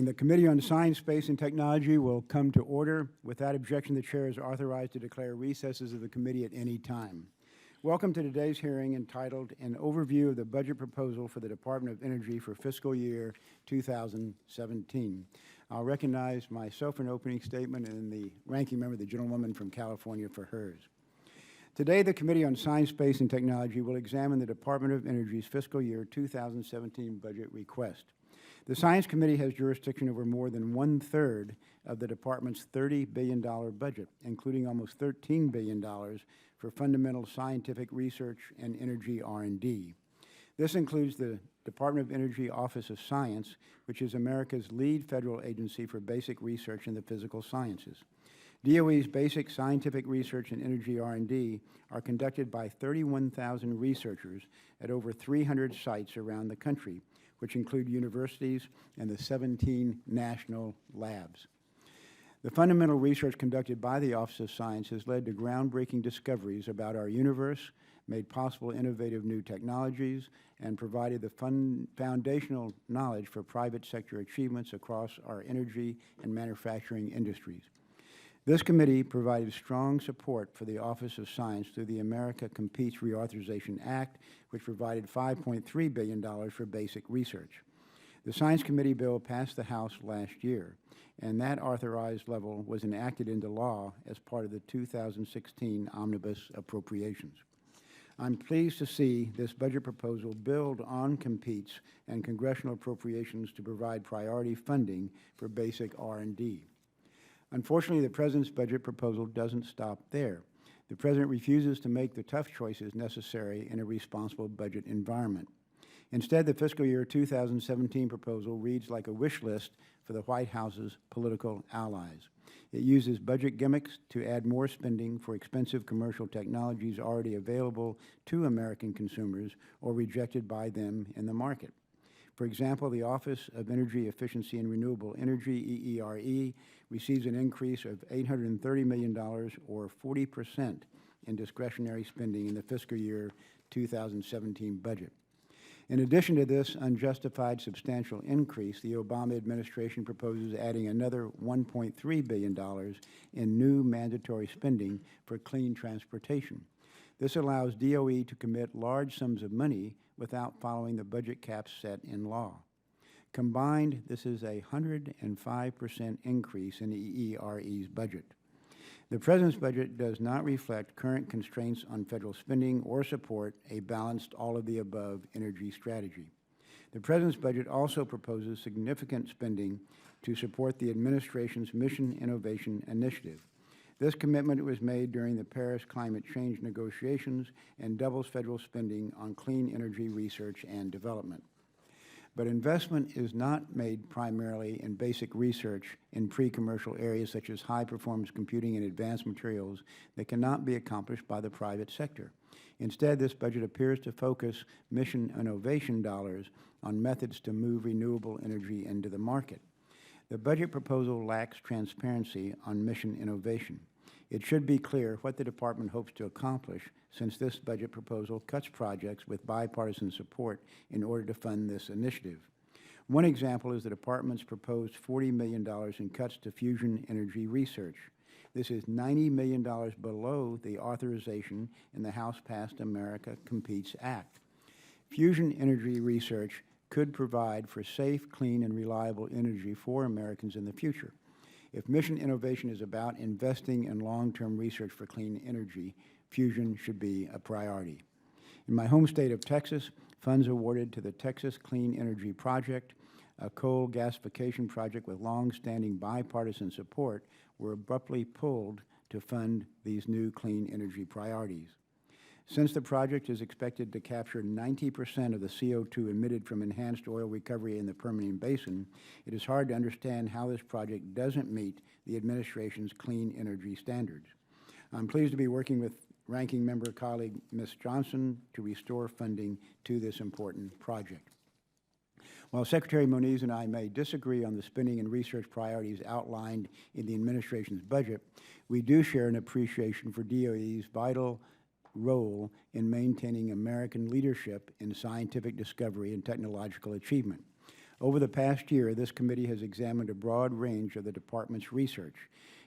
The Committee on Science, Space, and Technology will come to order. Without objection, the Chair is authorized to declare recesses of the committee at any time. Welcome to today's hearing entitled An Overview of the Budget Proposal for the Department of Energy for Fiscal Year 2017. I'll recognize myself for an opening statement and the ranking member, the gentlewoman from California, for hers. Today, the Committee on Science, Space, and Technology will examine the Department of Energy's fiscal year 2017 budget request. The Science Committee has jurisdiction over more than one-third of the department's $30 billion budget, including almost $13 billion for fundamental scientific research and energy R&D. This includes the Department of Energy Office of Science, which is America's lead federal agency for basic research in the physical sciences. DOE's basic scientific research and energy R&D are conducted by 31,000 researchers at over 300 sites around the country, which include universities and the 17 national labs. The fundamental research conducted by the Office of Science has led to groundbreaking discoveries about our universe, made possible innovative new technologies, and provided the foundational knowledge for private sector achievements across our energy and manufacturing industries. This committee provided strong support for the Office of Science through the America Competes Reauthorization Act, which provided $5.3 billion for basic research. The Science Committee bill passed the House last year, and that authorized level was enacted into law as part of the 2016 Omnibus Appropriations. I'm pleased to see this budget proposal build on Competes and congressional appropriations to provide priority funding for basic R&D. Unfortunately, the President's budget proposal doesn't stop there. The President refuses to make the tough choices necessary in a responsible budget environment. Instead, the fiscal year 2017 proposal reads like a wish list for the White House's political allies. It uses budget gimmicks to add more spending for expensive commercial technologies already available to American consumers or rejected by them in the market. For example, the Office of Energy Efficiency and Renewable Energy, EERE, receives an increase of $830 million, or 40%, in discretionary spending in the fiscal year 2017 budget. In addition to this unjustified substantial increase, the Obama administration proposes adding another $1.3 billion in new mandatory spending for clean transportation. This allows DOE to commit large sums of money without following the budget caps set in law. Combined, this is a 105% increase in EERE's budget. The President's budget does not reflect current constraints on federal spending or support a balanced all-of-the-above energy strategy. The President's budget also proposes significant spending to support the administration's Mission Innovation Initiative. This commitment was made during the Paris climate change negotiations and doubles federal spending on clean energy research and development. But investment is not made primarily in basic research in pre-commercial areas such as high-performance computing and advanced materials that cannot be accomplished by the private sector. Instead, this budget appears to focus mission innovation dollars on methods to move renewable energy into the market. The budget proposal lacks transparency on mission innovation. It should be clear what the Department hopes to accomplish, since this budget proposal cuts projects with bipartisan support in order to fund this initiative. One example is the Department's proposed $40 million in cuts to fusion energy research. This is $90 million below the authorization in the House-passed America Competes Act. Fusion energy research could provide for safe, clean, and reliable energy for Americans in the future. If mission innovation is about investing in long-term research for clean energy, fusion should be a priority. In my home state of Texas, funds awarded to the Texas Clean Energy Project, a coal gasification project with long-standing bipartisan support, were abruptly pulled to fund these new clean energy priorities. Since the project is expected to capture 90% of the CO2 emitted from enhanced oil recovery in the Permian Basin, it is hard to understand how this project doesn't meet the administration's clean energy standards. I'm pleased to be working with Ranking Member colleague Ms. Johnson to restore funding to this important project. While Secretary Moniz and I may disagree on the spending and research priorities outlined in the administration's budget, we do share an appreciation for DOE's vital role in maintaining American leadership in scientific discovery and technological achievement. Over the past year, this committee has examined a broad range of the department's research.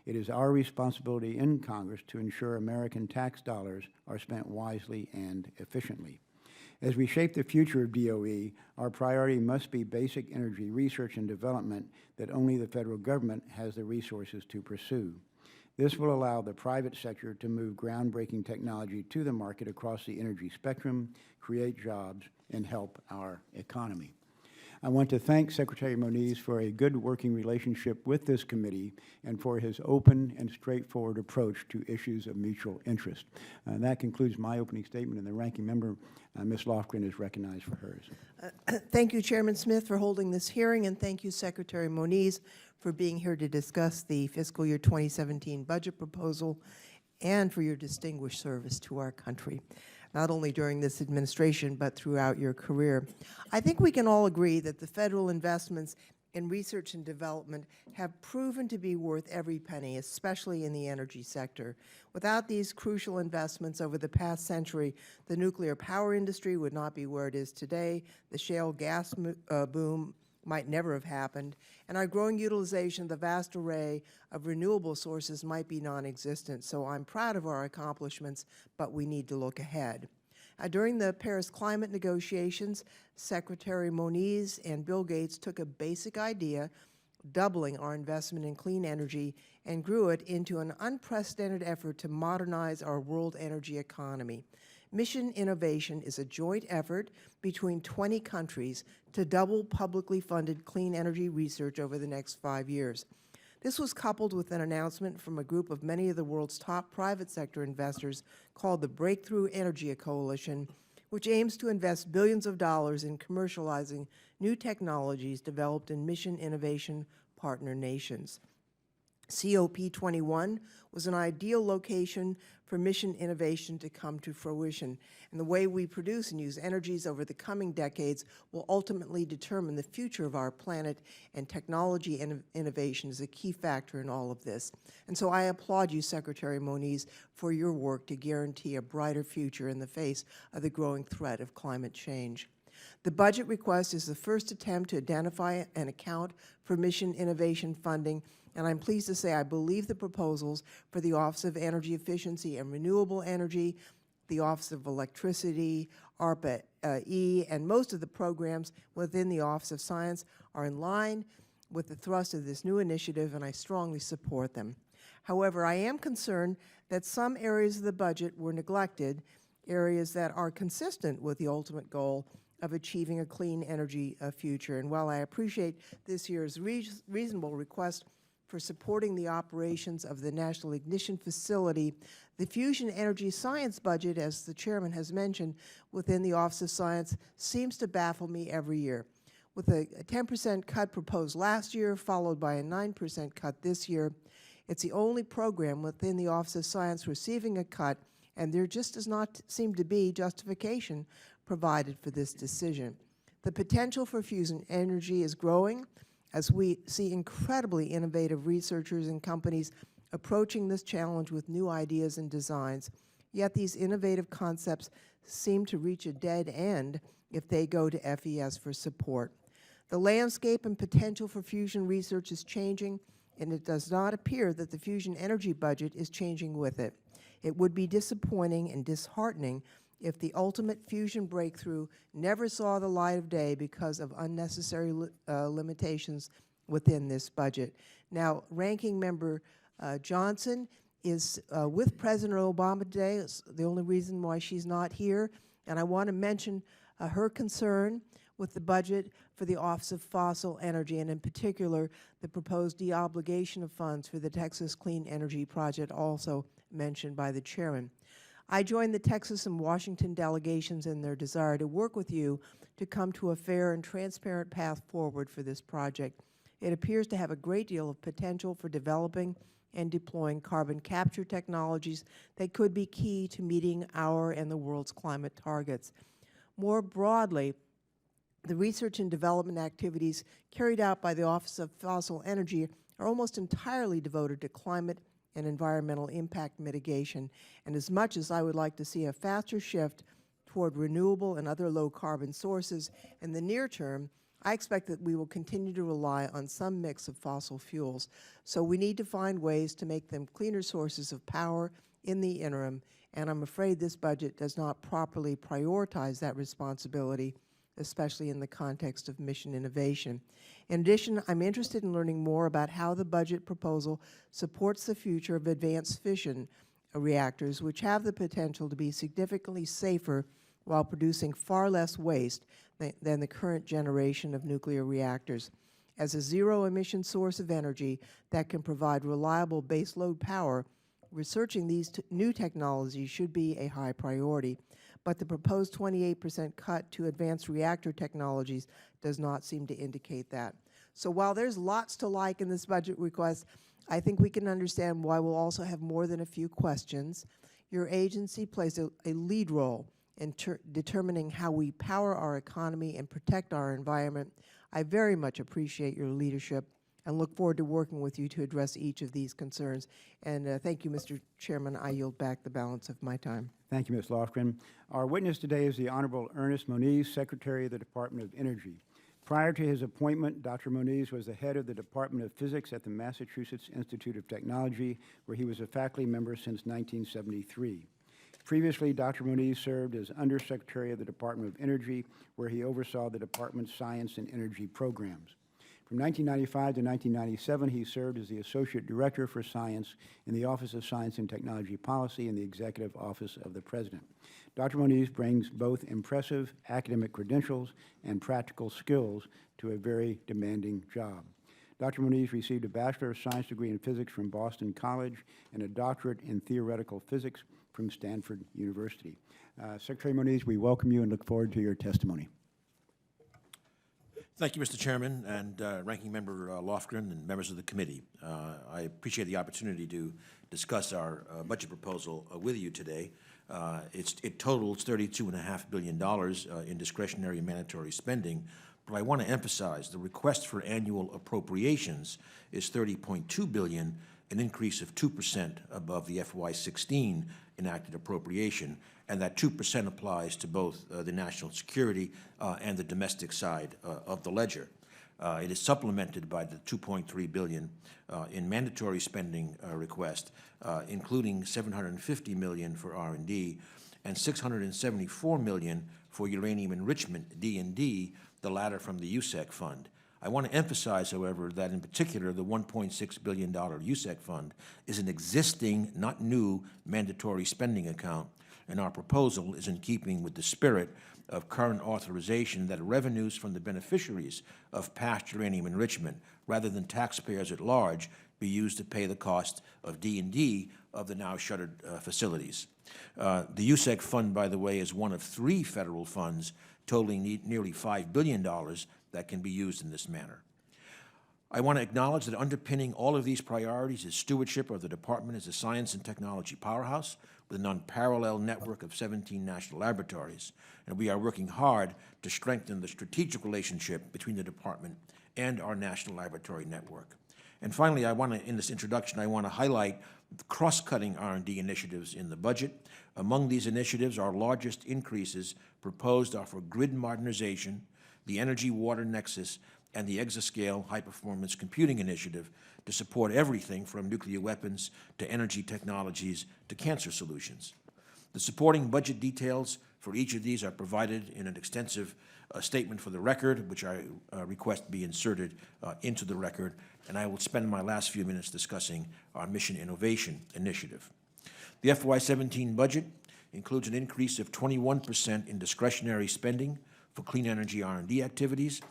It is our responsibility in Congress to ensure American tax dollars are spent wisely and efficiently. As we shape the future of DOE, our priority must be basic energy research and development that only the federal government has the resources to pursue. This will allow the private sector to move groundbreaking technology to the market across the energy spectrum, create jobs, and help our economy. I want to thank Secretary Moniz for a good working relationship with this committee and for his open and straightforward approach to issues of mutual interest. That concludes my opening statement, and the ranking member, Ms. Lofgren, is recognized for hers. Thank you, Chairman Smith, for holding this hearing, and thank you, Secretary Moniz, for being here to discuss the fiscal year 2017 budget proposal and for your distinguished service to our country, not only during this administration, but throughout your career. I think we can all agree that the federal investments in research and development have proven to be worth every penny, especially in the energy sector. Without these crucial investments over the past century, the nuclear power industry would not be where it is today, the shale gas boom might never have happened, and our growing utilization of the vast array of renewable sources might be non-existent. So I'm proud of our accomplishments, but we need to look ahead. During the Paris climate negotiations, Secretary Moniz and Bill Gates took a basic idea, doubling our investment in clean energy, and grew it into an unprecedented effort to modernize our world energy economy. Mission Innovation is a joint effort between 20 countries to double publicly funded clean energy research over the next 5 years. This was coupled with an announcement from a group of many of the world's top private sector investors called the Breakthrough Energy Coalition, which aims to invest billions of dollars in commercializing new technologies developed in mission innovation partner nations. COP21 was an ideal location for mission innovation to come to fruition, and the way we produce and use energies over the coming decades will ultimately determine the future of our planet, and technology and innovation is a key factor in all of this. And so I applaud you, Secretary Moniz, for your work to guarantee a brighter future in the face of the growing threat of climate change. The budget request is the first attempt to identify and account for mission innovation funding, and I'm pleased to say I believe the proposals for the Office of Energy Efficiency and Renewable Energy, the Office of Electricity, ARPA-E, and most of the programs within the Office of Science are in line with the thrust of this new initiative, and I strongly support them. However, I am concerned that some areas of the budget were neglected, areas that are consistent with the ultimate goal of achieving a clean energy future. And while I appreciate this year's reasonable request for supporting the operations of the National Ignition Facility, the fusion energy science budget, as the Chairman has mentioned, within the Office of Science seems to baffle me every year. With a 10% cut proposed last year, followed by a 9% cut this year, it's the only program within the Office of Science receiving a cut, and there just does not seem to be justification provided for this decision. The potential for fusion energy is growing as we see incredibly innovative researchers and companies approaching this challenge with new ideas and designs. Yet these innovative concepts seem to reach a dead end if they go to FES for support. The landscape and potential for fusion research is changing, and it does not appear that the fusion energy budget is changing with it. It would be disappointing and disheartening if the ultimate fusion breakthrough never saw the light of day because of unnecessary limitations within this budget. Now, Ranking Member Johnson is with President Obama today. It's the only reason why she's not here. And I want to mention her concern with the budget for the Office of Fossil Energy, and in particular, the proposed deobligation of funds for the Texas Clean Energy Project, also mentioned by the Chairman. I join the Texas and Washington delegations in their desire to work with you to come to a fair and transparent path forward for this project. It appears to have a great deal of potential for developing and deploying carbon capture technologies that could be key to meeting our and the world's climate targets. More broadly, the research and development activities carried out by the Office of Fossil Energy are almost entirely devoted to climate and environmental impact mitigation. And as much as I would like to see a faster shift toward renewable and other low-carbon sources in the near term, I expect that we will continue to rely on some mix of fossil fuels, so we need to find ways to make them cleaner sources of power in the interim, and I'm afraid this budget does not properly prioritize that responsibility, especially in the context of mission innovation. In addition, I'm interested in learning more about how the budget proposal supports the future of advanced fission reactors, which have the potential to be significantly safer while producing far less waste than the current generation of nuclear reactors. As a zero-emission source of energy that can provide reliable baseload power, researching these new technologies should be a high priority, but the proposed 28% cut to advanced reactor technologies does not seem to indicate that. So while there's lots to like in this budget request, I think we can understand why we'll also have more than a few questions. Your agency plays a lead role in determining how we power our economy and protect our environment. I very much appreciate your leadership and look forward to working with you to address each of these concerns. And thank you, Mr. Chairman. I yield back the balance of my time. Thank you, Ms. Lofgren. Our witness today is the Honorable Ernest Moniz, Secretary of the Department of Energy. Prior to his appointment, Dr. Moniz was the head of the Department of Physics at the Massachusetts Institute of Technology, where he was a faculty member since 1973. Previously, Dr. Moniz served as Undersecretary of the Department of Energy, where he oversaw the department's science and energy programs. From 1995 to 1997, he served as the Associate Director for Science in the Office of Science and Technology Policy in the Executive Office of the President. Dr. Moniz brings both impressive academic credentials and practical skills to a very demanding job. Dr. Moniz received a Bachelor of Science degree in Physics from Boston College and a doctorate in Theoretical Physics from Stanford University. Secretary Moniz, we welcome you and look forward to your testimony. Thank you, Mr. Chairman, and Ranking Member Lofgren and members of the committee. I appreciate the opportunity to discuss our budget proposal with you today. It totals $32.5 billion in discretionary and mandatory spending, but I want to emphasize the request for annual appropriations is $30.2 billion, an increase of 2% above the FY16 enacted appropriation, and that 2% applies to both the national security and the domestic side of the ledger. It is supplemented by the $2.3 billion in mandatory spending request, including $750 million for R&D and $674 million for uranium enrichment, D&D, the latter from the USEC fund. I want to emphasize, however, that in particular the $1.6 billion USEC fund is an existing, not new, mandatory spending account, and our proposal is in keeping with the spirit of current authorization that revenues from the beneficiaries of past uranium enrichment, rather than taxpayers at large, be used to pay the cost of D&D of the now shuttered facilities. The USEC fund, by the way, is one of 3 federal funds totaling nearly $5 billion that can be used in this manner. I want to acknowledge that underpinning all of these priorities is stewardship of the department as a science and technology powerhouse with an unparalleled network of 17 national laboratories, and we are working hard to strengthen the strategic relationship between the department and our national laboratory network. And finally, in this introduction, I want to highlight the cross-cutting R&D initiatives in the budget. Among these initiatives, our largest increases proposed are for grid modernization, the energy-water nexus, and the exascale high-performance computing initiative to support everything from nuclear weapons to energy technologies to cancer solutions. The supporting budget details for each of these are provided in an extensive statement for the record, which I request be inserted into the record, and I will spend my last few minutes discussing our Mission Innovation Initiative. The FY17 budget includes an increase of 21% in discretionary spending for clean energy R&D activities,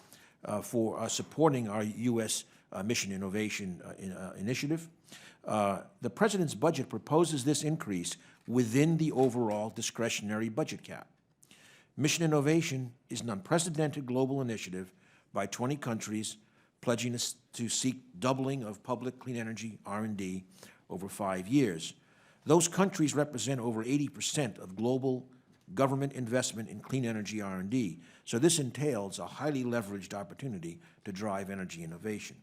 for supporting our U.S. Mission Innovation Initiative. The President's budget proposes this increase within the overall discretionary budget cap. Mission Innovation is an unprecedented global initiative by 20 countries pledging to seek doubling of public clean energy R&D over 5 years. Those countries represent over 80% of global government investment in clean energy R&D, so this entails a highly leveraged opportunity to drive energy innovation.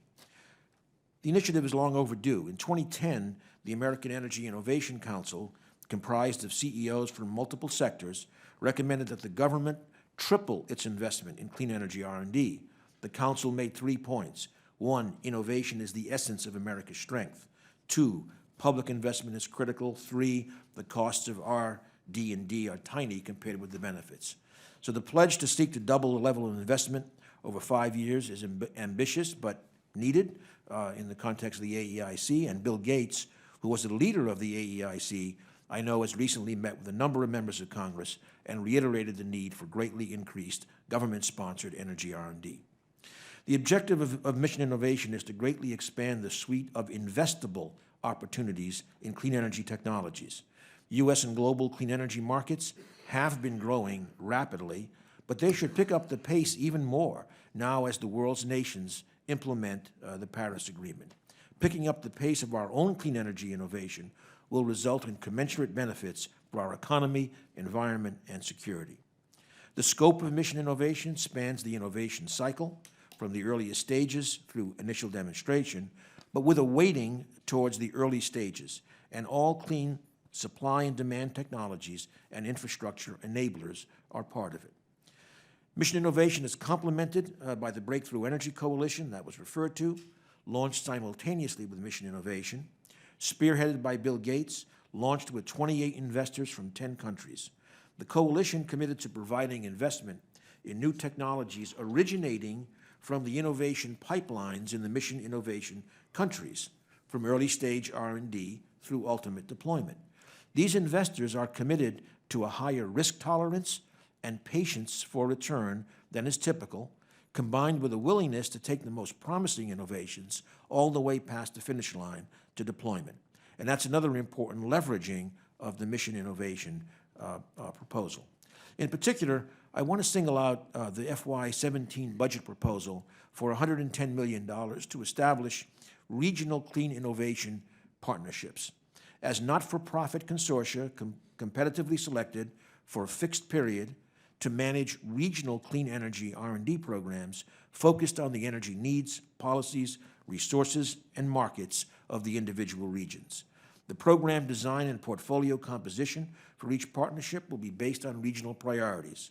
The initiative is long overdue. In 2010, the American Energy Innovation Council, comprised of CEOs from multiple sectors, recommended that the government triple its investment in clean energy R&D. the Council made 3 points. 1, innovation is the essence of America's strength. 2, public investment is critical. 3, the costs of R&D are tiny compared with the benefits. So the pledge to seek to double the level of investment over 5 years is ambitious but needed in the context of the AEIC, and Bill Gates, who was the leader of the AEIC, I know has recently met with a number of members of Congress and reiterated the need for greatly increased government-sponsored energy R&D. The objective of Mission Innovation is to greatly expand the suite of investable opportunities in clean energy technologies. U.S. and global clean energy markets have been growing rapidly, but they should pick up the pace even more now as the world's nations implement the Paris Agreement. Picking up the pace of our own clean energy innovation will result in commensurate benefits for our economy, environment, and security. The scope of Mission Innovation spans the innovation cycle from the earliest stages through initial demonstration, but with a weighting towards the early stages, and all clean supply and demand technologies and infrastructure enablers are part of it. Mission Innovation is complemented by the Breakthrough Energy Coalition that was referred to, launched simultaneously with Mission Innovation, spearheaded by Bill Gates, launched with 28 investors from 10 countries. The coalition committed to providing investment in new technologies originating from the innovation pipelines in the Mission Innovation countries, from early stage R&D through ultimate deployment. These investors are committed to a higher risk tolerance and patience for return than is typical, combined with a willingness to take the most promising innovations all the way past the finish line to deployment. And that's another important leveraging of the Mission Innovation proposal. In particular, I want to single out the FY17 budget proposal for $110 million to establish regional clean innovation partnerships as not-for-profit consortia competitively selected for a fixed period to manage regional clean energy R&D programs focused on the energy needs, policies, resources, and markets of the individual regions. The program design and portfolio composition for each partnership will be based on regional priorities.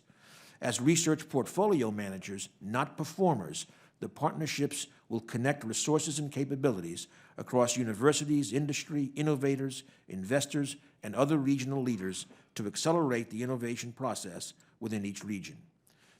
As research portfolio managers, not performers, the partnerships will connect resources and capabilities across universities, industry, innovators, investors, and other regional leaders to accelerate the innovation process within each region.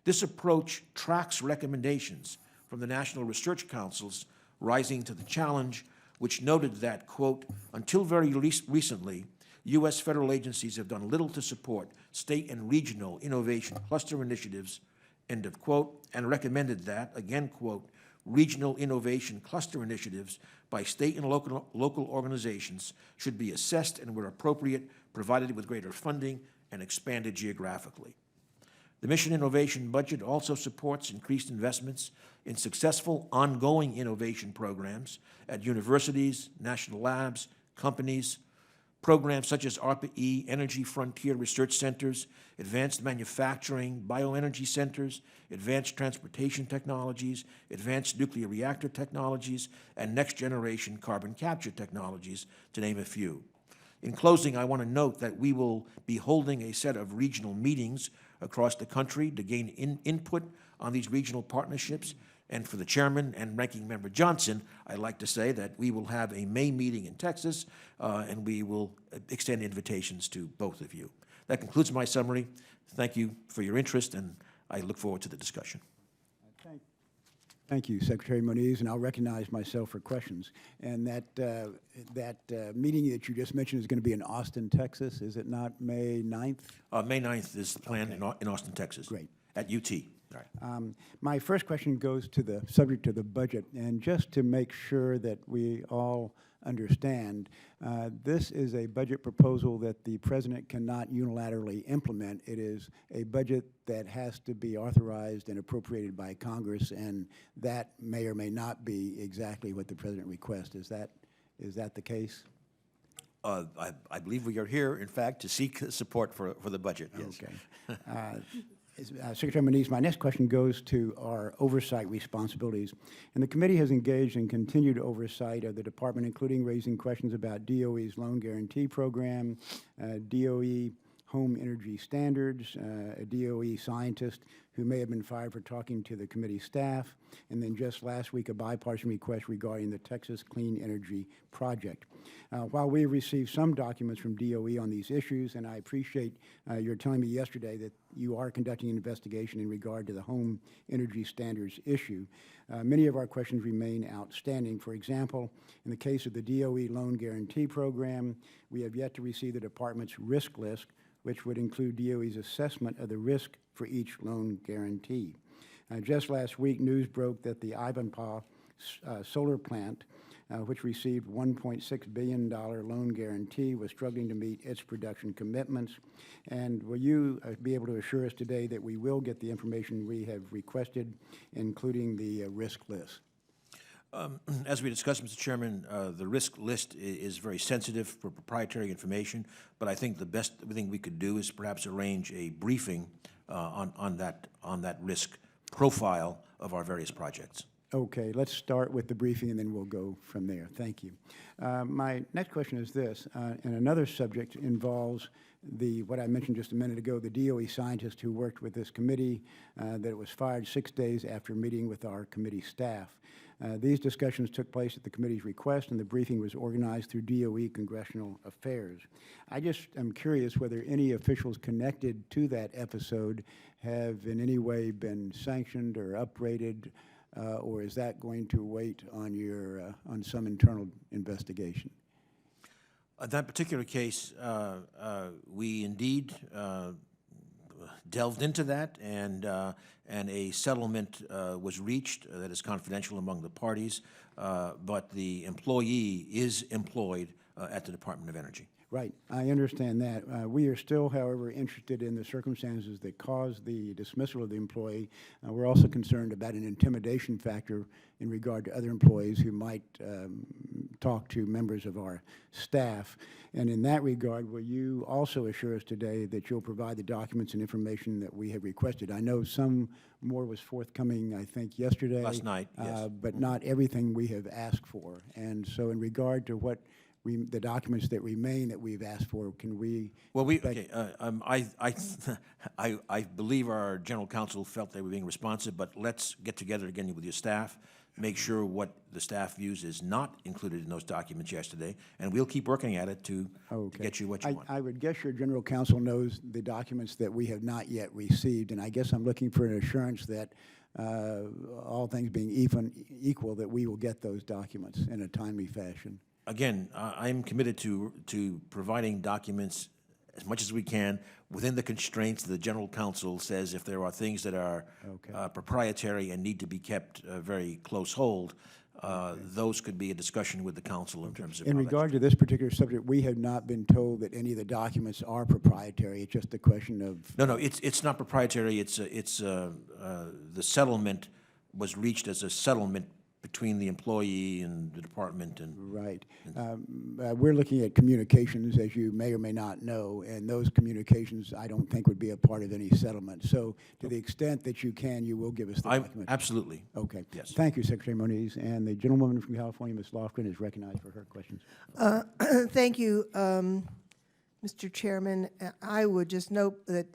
This approach tracks recommendations from the National Research Council's Rising to the Challenge, which noted that, quote, until very recently, U.S. federal agencies have done little to support state and regional innovation cluster initiatives, end of quote, and recommended that, again, quote, regional innovation cluster initiatives by state and local organizations should be assessed and, where appropriate, provided with greater funding and expanded geographically. The Mission Innovation budget also supports increased investments in successful ongoing innovation programs at universities, national labs, companies, programs such as ARPA-E, Energy Frontier Research Centers, Advanced Manufacturing, Bioenergy Centers, Advanced Transportation Technologies, Advanced Nuclear Reactor Technologies, and Next-Generation Carbon Capture Technologies, to name a few. In closing, I want to note that we will be holding a set of regional meetings across the country to gain input on these regional partnerships. And for the chairman and ranking member Johnson, I'd like to say that we will have a May meeting in Texas, and we will extend invitations to both of you. That concludes my summary. Thank you for your interest, and I look forward to the discussion. Thank you, Secretary Moniz, and I'll recognize myself for questions. And that meeting that you just mentioned is going to be in Austin, Texas, is it not, May 9th? May 9th is planned in Austin, Texas. Great. At UT. Right. My first question goes to the subject of the budget, and just to make sure that we all understand, this is a budget proposal that the President cannot unilaterally implement. It is a budget that has to be authorized and appropriated by Congress, and that may or may not be exactly what the President requests. Is that the case? I believe we are here, in fact, to seek support for the budget, yes. Okay. Secretary Moniz, my next question goes to our oversight responsibilities. And the committee has engaged in continued oversight of the department, including raising questions about DOE's loan guarantee program, DOE home energy standards, a DOE scientist who may have been fired for talking to the committee staff, and then just last week a bipartisan request regarding the Texas Clean Energy Project. While we received some documents from DOE on these issues, and I appreciate your telling me yesterday that you are conducting an investigation in regard to the home energy standards issue, many of our questions remain outstanding. For example, in the case of the DOE Loan Guarantee Program, we have yet to receive the department's risk list, which would include DOE's assessment of the risk for each loan guarantee. Just last week, news broke that the Ivanpah solar plant, which received $1.6 billion loan guarantee, was struggling to meet its production commitments. And will you be able to assure us today that we will get the information we have requested, including the risk list? As we discussed, Mr. Chairman, the risk list is very sensitive for proprietary information, but I think the best thing we could do is perhaps arrange a briefing on that risk profile of our various projects. Okay, let's start with the briefing and then we'll go from there. Thank you. My next question is this, and another subject involves what I mentioned just a minute ago, the DOE scientist who worked with this committee that was fired 6 days after meeting with our committee staff. These discussions took place at the committee's request, and the briefing was organized through DOE Congressional Affairs. I just am curious whether any officials connected to that episode have in any way been sanctioned or uprated, or is that going to wait on on some internal investigation? That particular case, we indeed delved into that, and a settlement was reached that is confidential among the parties, but the employee is employed at the Department of Energy. Right, I understand that. We are still, however, interested in the circumstances that caused the dismissal of the employee. We're also concerned about an intimidation factor in regard to other employees who might talk to members of our staff. And in that regard, will you also assure us today that you'll provide the documents and information that we have requested? I know some more was forthcoming, I think, yesterday. Last night, yes. But not everything we have asked for. And so in regard to what the documents that remain that we've asked for, can we? Well, I believe our general counsel felt they were being responsive, but let's get together again with your staff, make sure what the staff views is not included in those documents yesterday, and we'll keep working at it to get you what you want. I would guess your general counsel knows the documents that we have not yet received, and I guess I'm looking for an assurance that all things being equal, that we will get those documents in a timely fashion. Again, I'm committed to providing documents as much as we can within the constraints the general counsel says. If there are things that are proprietary and need to be kept very close hold, those could be a discussion with the council in terms of. In regard to this particular subject, we have not been told that any of the documents are proprietary. It's just a question of. No, it's not proprietary. The settlement was reached as a settlement between the employee and the department. And right. We're looking at communications, as you may or may not know, and those communications I don't think would be a part of any settlement. So to the extent that you can, you will give us the documents. Absolutely. Okay. Yes. Thank you, Secretary Moniz. And the gentlewoman from California, Ms. Lofgren, is recognized for her questions. Thank you, Mr. Chairman. I would just note that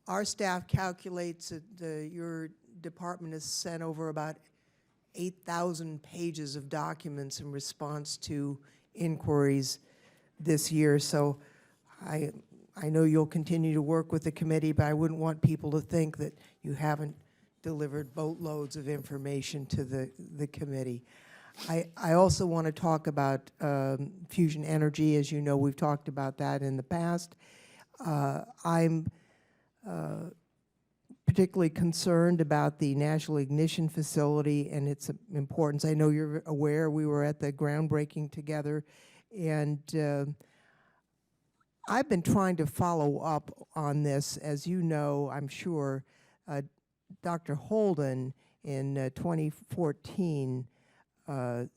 our staff calculates that your department has sent over about 8,000 pages of documents in response to inquiries this year. So I know you'll continue to work with the committee, but I wouldn't want people to think that you haven't delivered boatloads of information to the committee. I also want to talk about fusion energy. As you know, we've talked about that in the past. I'm particularly concerned about the National Ignition Facility and its importance. I know you're aware we were at the groundbreaking together, and I've been trying to follow up on this. As you know, I'm sure, Dr. Holden in 2014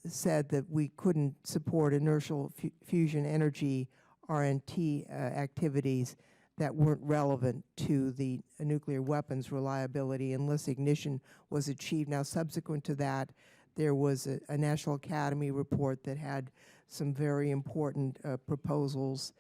said that we couldn't support inertial fusion energy R&T activities that weren't relevant to the nuclear weapons reliability unless ignition was achieved. Now, subsequent to that, there was a National Academy report that had some very important proposals.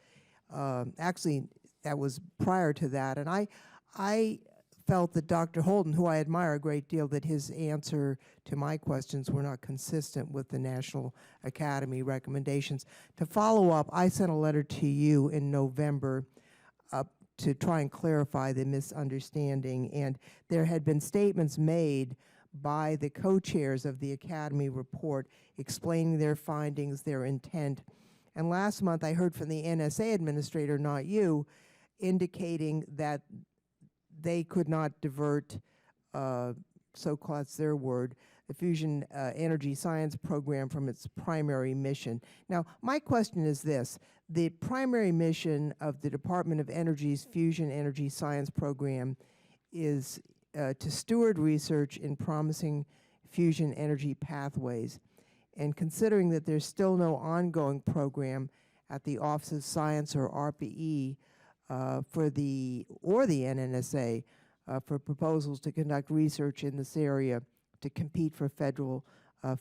Actually, that was prior to that. And I felt that Dr. Holden, who I admire a great deal, that his answer to my questions were not consistent with the National Academy recommendations. To follow up, I sent a letter to you in November to try and clarify the misunderstanding, and there had been statements made by the co-chairs of the Academy report explaining their findings, their intent. And last month I heard from the NSA administrator, not you, indicating that they could not divert, so-called, that's their word, the Fusion Energy Science Program from its primary mission. Now, my question is this. The primary mission of the Department of Energy's Fusion Energy Science Program is to steward research in promising fusion energy pathways. And considering that there's still no ongoing program at the Office of Science or RPE or the NNSA for proposals to conduct research in this area to compete for federal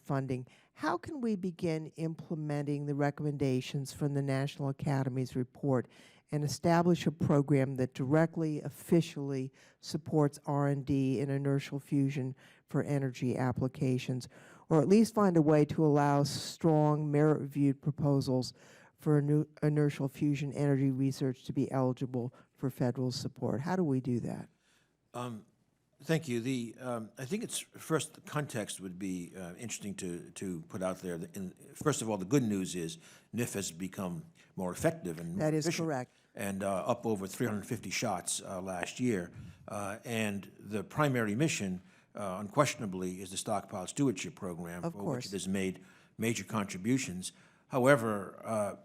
funding, how can we begin implementing the recommendations from the National Academy's report and establish a program that directly, officially supports R&D in inertial fusion for energy applications, or at least find a way to allow strong merit-reviewed proposals for inertial fusion energy research to be eligible for federal support? How do we do that? Thank you. I think it's first, the context would be interesting to put out there. First of all, the good news is NIF has become more effective and more That is efficient, correct. and up over 350 shots last year. And the primary mission, unquestionably, is the Stockpile Stewardship Program, Of for which course. it has made major contributions. However,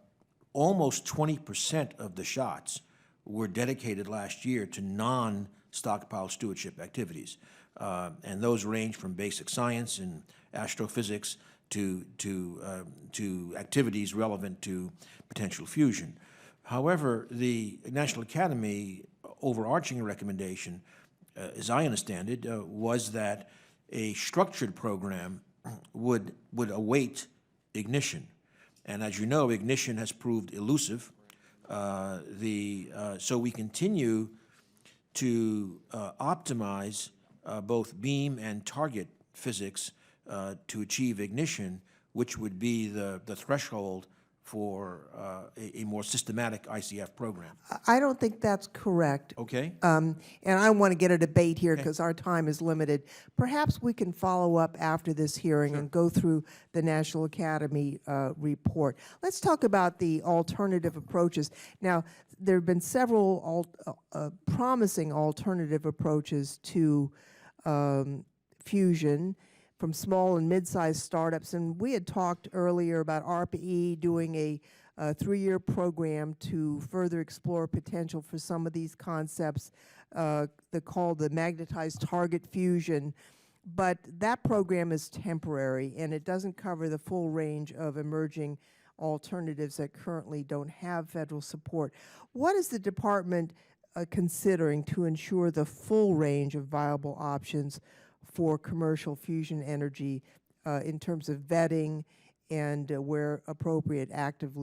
almost 20% of the shots were dedicated last year to non-stockpile stewardship activities. And those range from basic science and astrophysics to activities relevant to potential fusion. However, the National Academy overarching recommendation, as I understand it, was that a structured program would await ignition. And as you know, ignition has proved elusive. So we continue to optimize both beam and target physics to achieve ignition, which would be the threshold for a more systematic ICF program. I don't think that's correct. Okay? And I want to get a debate here because our time is limited. Perhaps we can follow up after this hearing and go through the National Academy report. Let's talk about the alternative approaches. Now, there have been several promising alternative approaches to fusion from small and mid-sized startups, and we had talked earlier about RPE doing a 3-year program to further explore potential for some of these concepts, called the magnetized target fusion, but that program is temporary and it doesn't cover the full range of emerging alternatives that currently don't have federal support. What is the department considering to ensure the full range of viable options for commercial fusion energy in terms of vetting and where appropriate, active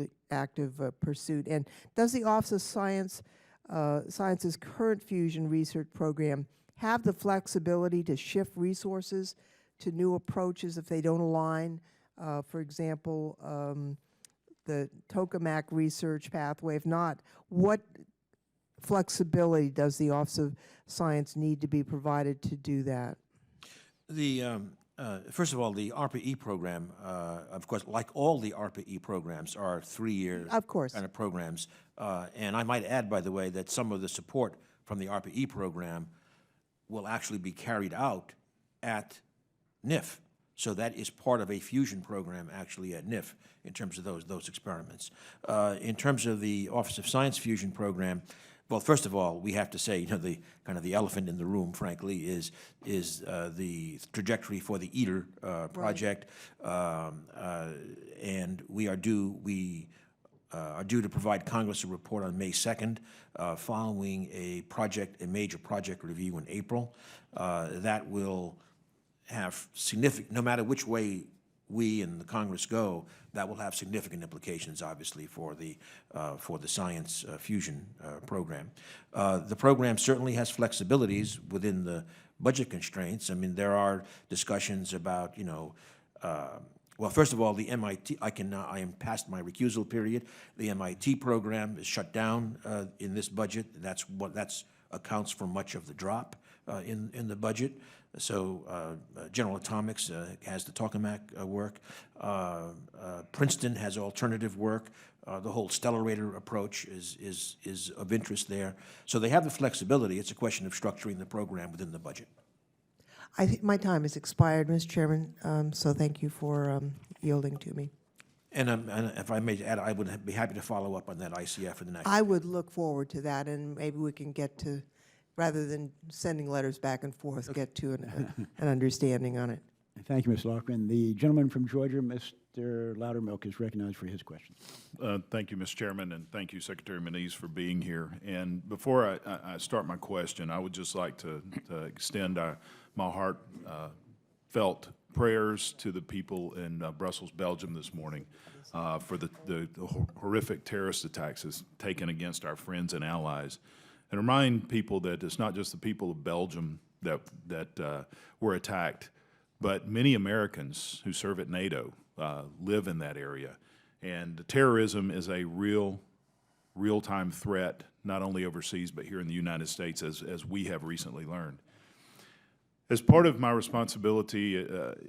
pursuit? And does the Office of Science's current fusion research program have the flexibility to shift resources to new approaches if they don't align? For example, the tokamak research pathway. If not, what flexibility does the Office of Science need to be provided to do that? First of all, the RPE program, of course, like all the RPE programs, are 3-year kind of programs. And I might add, by the way, that some of the support from the RPE program will actually be carried out at NIF. So that is part of a fusion program actually at NIF in terms of those experiments. In terms of the Office of Science fusion program, well, first of all, we have to say, the kind of the elephant in the room, frankly, is the trajectory for the ITER project, and we are due to provide Congress a report on May 2nd, following a major project review in April. That will have significant, no matter which way we and the Congress go, that will have significant implications, obviously, for the science fusion program. The program certainly has flexibilities within the budget constraints. I mean, there are discussions about, well, first of all, the MIT, I am past my recusal period. The MIT program is shut down in this budget. That's accounts for much of the drop in the budget. So General Atomics has the tokamak work. Princeton has alternative work. The whole stellarator approach is of interest there. So they have the flexibility. It's a question of structuring the program within the budget. I think my time has expired, Mr. Chairman, so thank you for yielding to me. And if I may add, I would be happy to follow up on that ICF for the next. I would look forward to that, and maybe we can get to, rather than sending letters back and forth, get to an understanding on it. Thank you, Ms. Loughran. The gentleman from Georgia, Mr. Loudermilk, is recognized for his question. Thank you, Mr. Chairman, and thank you, Secretary Moniz, for being here. And before I start my question, I would just like to extend my heartfelt prayers to the people in Brussels, Belgium this morning for the horrific terrorist attacks that's taken against our friends and allies. And remind people that it's not just the people of Belgium that were attacked, but many Americans who serve at NATO live in that area. And terrorism is a real-time threat, not only overseas, but here in the United States, as we have recently learned. As part of my responsibility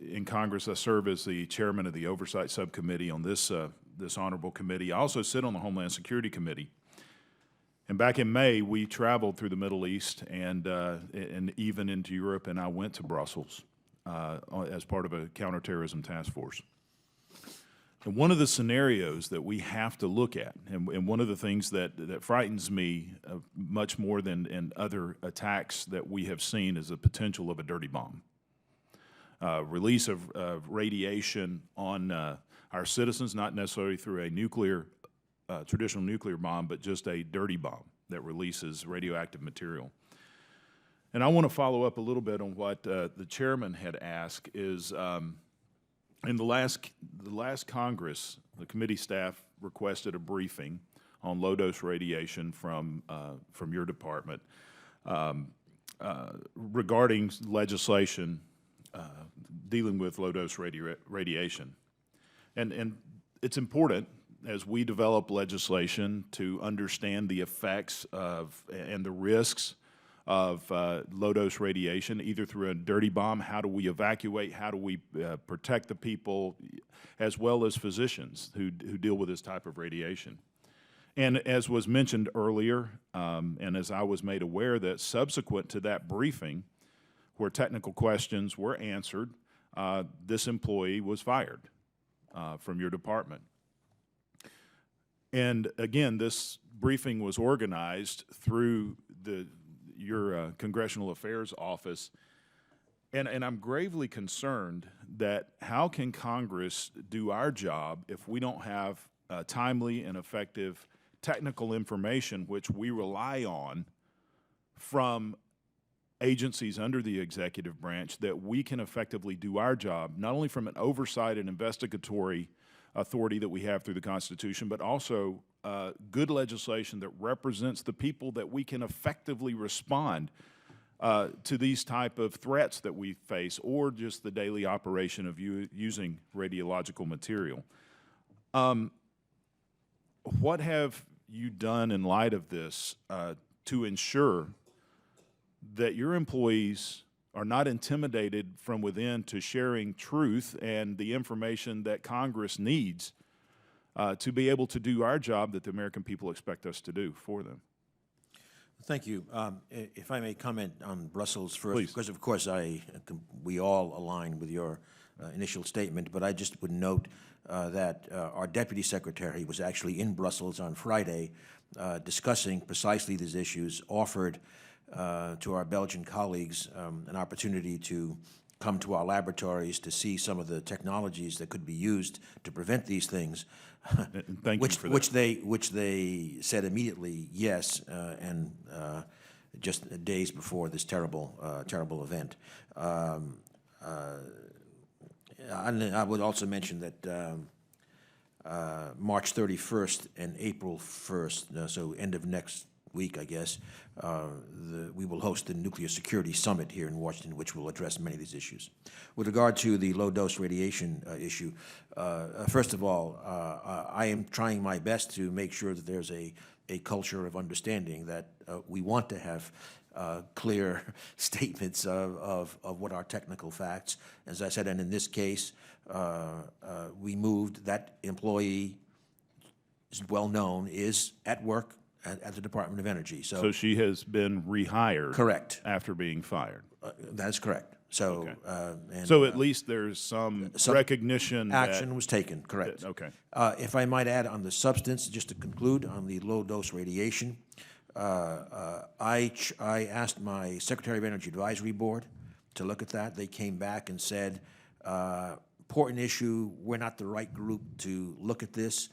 in Congress, I serve as the chairman of the Oversight Subcommittee on this honorable committee. I also sit on the Homeland Security Committee. And back in May, we traveled through the Middle East and even into Europe, and I went to Brussels as part of a counterterrorism task force. And one of the scenarios that we have to look at, and one of the things that frightens me much more than in other attacks that we have seen, is the potential of a dirty bomb. Release of radiation on our citizens, not necessarily through a traditional nuclear bomb, but just a dirty bomb that releases radioactive material. And I want to follow up a little bit on what the chairman had asked. Is in the last Congress, the committee staff requested a briefing on low-dose radiation from your department regarding legislation dealing with low-dose radiation. And it's important, as we develop legislation, to understand the effects of and the risks of low-dose radiation, either through a dirty bomb. How do we evacuate? How do we protect the people, as well as physicians who deal with this type of radiation? And as was mentioned earlier, and as I was made aware, that subsequent to that briefing, where technical questions were answered, this employee was fired from your department. And again, this briefing was organized through your Congressional Affairs Office, and I'm gravely concerned that how can Congress do our job if we don't have timely and effective technical information, which we rely on from agencies under the executive branch, that we can effectively do our job, not only from an oversight and investigatory authority that we have through the Constitution, but also good legislation that represents the people, that we can effectively respond to these type of threats that we face, or just the daily operation of using radiological material. What have you done in light of this to ensure that your employees are not intimidated from within to sharing truth and the information that Congress needs to be able to do our job that the American people expect us to do for them? Thank you. If I may comment on Brussels first, Please. because of course we all align with your initial statement, but I just would note that our Deputy Secretary was actually in Brussels on Friday discussing precisely these issues, offered to our Belgian colleagues an opportunity to come to our laboratories to see some of the technologies that could be used to prevent these things. Thank you for that. Which they said immediately yes, and just days before this terrible event. And I would also mention that March 31st and April 1st, so end of next week, I guess, we will host the Nuclear Security Summit here in Washington, which will address many of these issues. With regard to the low-dose radiation issue, first of all, I am trying my best to make sure that there's a culture of understanding that we want to have clear statements of what are technical facts. As I said, and in this case, we moved that employee, is well known, is at work at the Department of Energy. So she has been rehired? Correct. After being fired? That's correct. So, Okay. and, So at least there's some recognition action was taken, correct. Okay. If I might add on the substance, just to conclude on the low-dose radiation, I asked my Secretary of Energy Advisory Board to look at that. They came back and said, important issue, we're not the right group to look at this.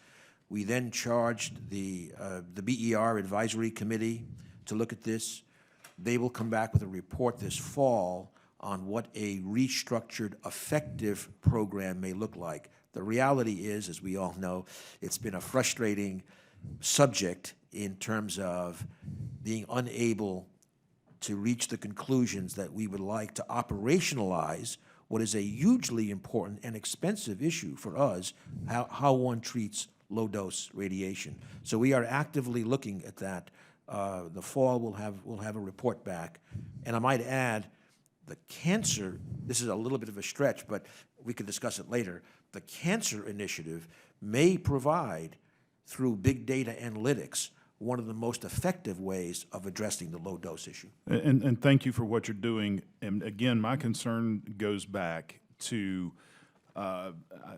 We then charged the BER Advisory Committee to look at this. They will come back with a report this fall on what a restructured, effective program may look like. The reality is, as we all know, it's been a frustrating subject in terms of being unable to reach the conclusions that we would like to operationalize what is a hugely important and expensive issue for us, how one treats low-dose radiation. So we are actively looking at that. The fall we'll have a report back. And I might add, the cancer, this is a little bit of a stretch, but we could discuss it later. The cancer initiative may provide, through big data analytics, one of the most effective ways of addressing the low-dose issue. And thank you for what you're doing. And again, my concern goes back to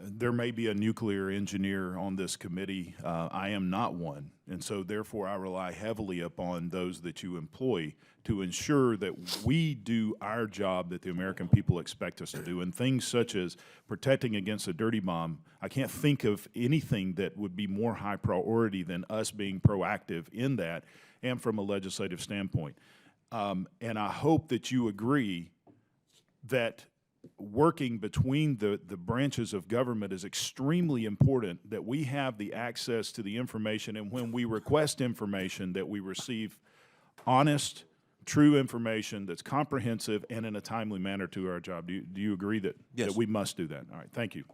there may be a nuclear engineer on this committee. I am not one. And so therefore I rely heavily upon those that you employ to ensure that we do our job that the American people expect us to do. And things such as protecting against a dirty bomb, I can't think of anything that would be more high priority than us being proactive in that and from a legislative standpoint. And I hope that you agree that working between the branches of government is extremely important, that we have the access to the information, and when we request information that we receive honest, true information that's comprehensive and in a timely manner to our job. Do you agree that, Yes. that we must do that? All right, thank you.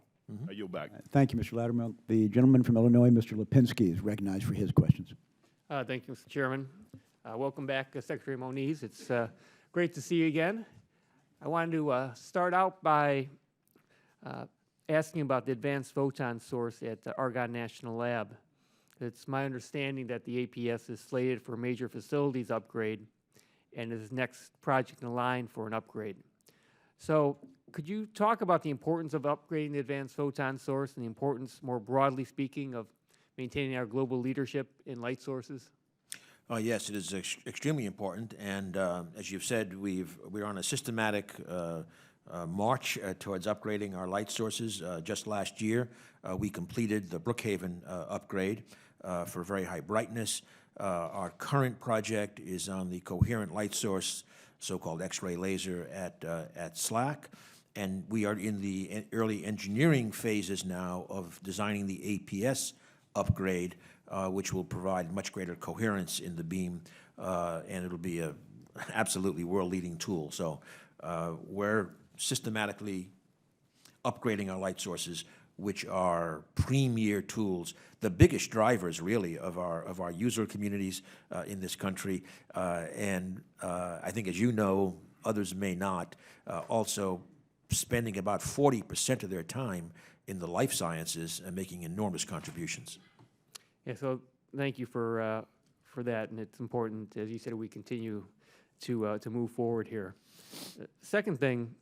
I yield back. Thank you, Mr. Loudermilk. The gentleman from Illinois, Mr. Lipinski, is recognized for his questions. Thank you, Mr. Chairman. Welcome back, Secretary Moniz. It's great to see you again. I wanted to start out by asking about the advanced photon source at the Argonne National Lab. It's my understanding that the APS is slated for a major facilities upgrade and is next project in line for an upgrade. So could you talk about the importance of upgrading the advanced photon source and the importance, more broadly speaking, of maintaining our global leadership in light sources? Yes, it is extremely important, and as you've said, we're on a systematic march towards upgrading our light sources. Just last year, we completed the Brookhaven upgrade for very high brightness. Our current project is on the coherent light source, so-called X-ray laser at SLAC, and we are in the early engineering phases now of designing the APS upgrade, which will provide much greater coherence in the beam, and it'll be a absolutely world-leading tool. So we're systematically upgrading our light sources, which are premier tools, the biggest drivers, really, of our user communities in this country. And I think, as you know, others may not, also spending about 40% of their time in the life sciences and making enormous contributions. Yeah, so thank you for that, and it's important, as you said, we continue to move forward here. Second thing,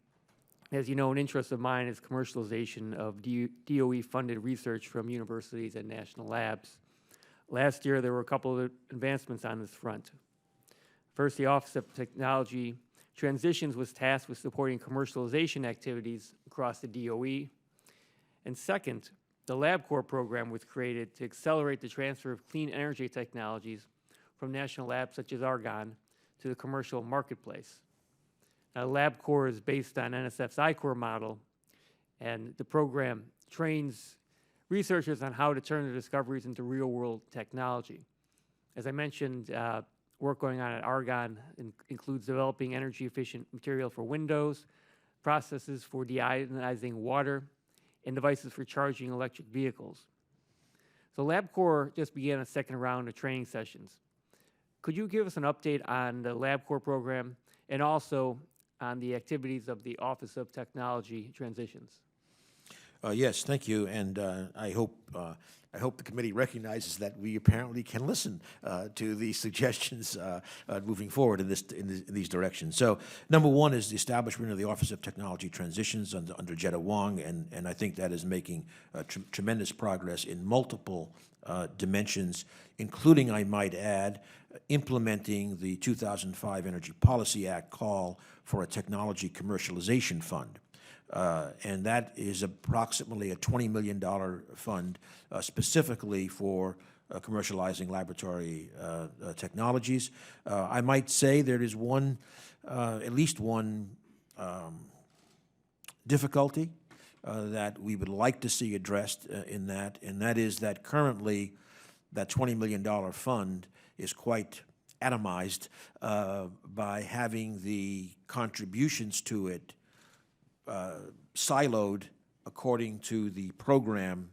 as you know, an interest of mine is commercialization of DOE-funded research from universities and national labs. Last year, there were a couple of advancements on this front. First, the Office of Technology Transitions was tasked with supporting commercialization activities across the DOE. And second, the LabCorp program was created to accelerate the transfer of clean energy technologies from national labs such as Argonne to the commercial marketplace. Now, LabCorp is based on NSF's I-Corps model, And the program trains researchers on how to turn their discoveries into real-world technology. As I mentioned, work going on at Argonne includes developing energy-efficient material for windows, processes for deionizing water, and devices for charging electric vehicles. So LabCorp just began a second round of training sessions. Could you give us an update on the LabCorp program and also on the activities of the Office of Technology Transitions? Yes, thank you, and I hope the committee recognizes that we apparently can listen to these suggestions moving forward in these directions. So, number one is the establishment of the Office of Technology Transitions under Jetta Wong, and I think that is making tremendous progress in multiple dimensions, including, I might add, implementing the 2005 Energy Policy Act call for a technology commercialization fund. And that is approximately a $20 million fund specifically for commercializing laboratory technologies. I might say there is at least one difficulty that we would like to see addressed in that, and that is that currently that $20 million fund is quite atomized by having the contributions to it siloed according to the program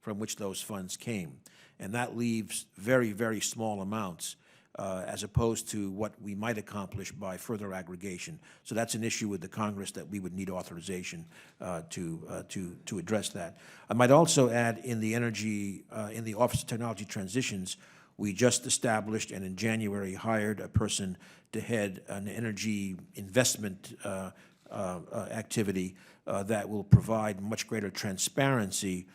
from which those funds came. And that leaves very, very small amounts as opposed to what we might accomplish by further aggregation. So that's an issue with the Congress that we would need authorization to address that. I might also add in the in the Office of Technology Transitions, we just established and in January hired a person to head an energy investment activity that will provide much greater transparency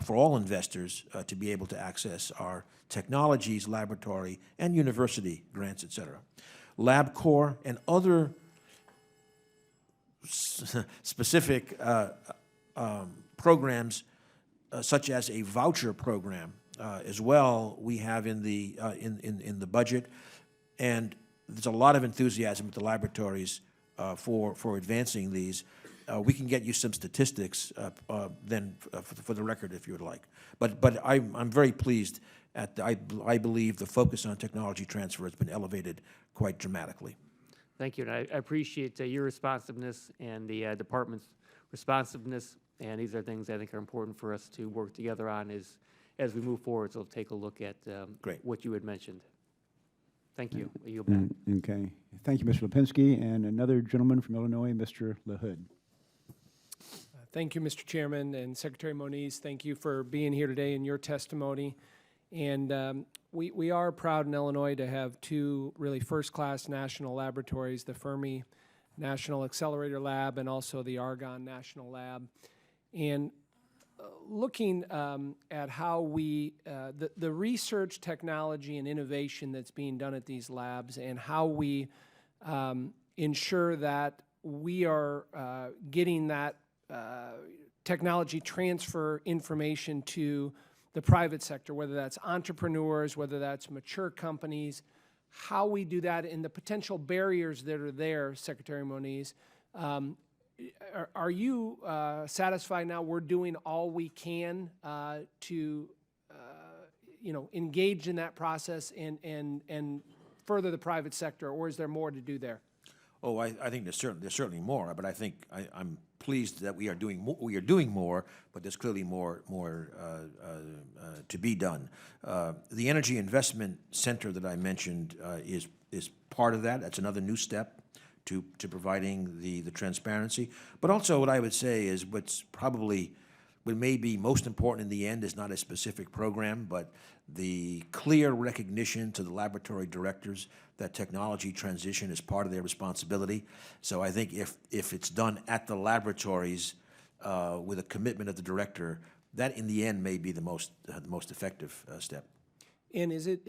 for all investors to be able to access our technologies, laboratory, and university grants, et cetera. LabCorp and other specific programs, such as a voucher program, as well, we have in the budget, and there's a lot of enthusiasm at the laboratories for advancing these. We can get you some statistics then for the record if you would like. But I'm very pleased I believe the focus on technology transfer has been elevated quite dramatically. Thank you, and I appreciate your responsiveness and the department's responsiveness, and these are things I think are important for us to work together on as we move forward. So take a look at what you had mentioned. Thank you. I yield back. Okay. Thank you, Mr. Lipinski. And another gentleman from Illinois, Mr. LaHood. Thank you, Mr. Chairman, and Secretary Moniz. Thank you for being here today in your testimony. And we are proud in Illinois to have two really first-class national laboratories, the Fermi National Accelerator Lab and also the Argonne National Lab. And looking at how the research, technology, and innovation that's being done at these labs and how we ensure that we are getting that technology transfer information to the private sector, whether that's entrepreneurs, whether that's mature companies, how we do that and the potential barriers that are there, Secretary Moniz. Are you satisfied now we're doing all we can to engage in that process and further the private sector, or is there more to do there? Oh, I think there's certainly more, but I think I'm pleased that we are doing more, but there's clearly more to be done. The Energy Investment Center that I mentioned is part of that. That's another new step to providing the transparency. But also what I would say is what may be most important in the end is not a specific program, but the clear recognition to the laboratory directors that technology transition is part of their responsibility. So I think if it's done at the laboratories with a commitment of the director, that in the end may be the most effective step. And is it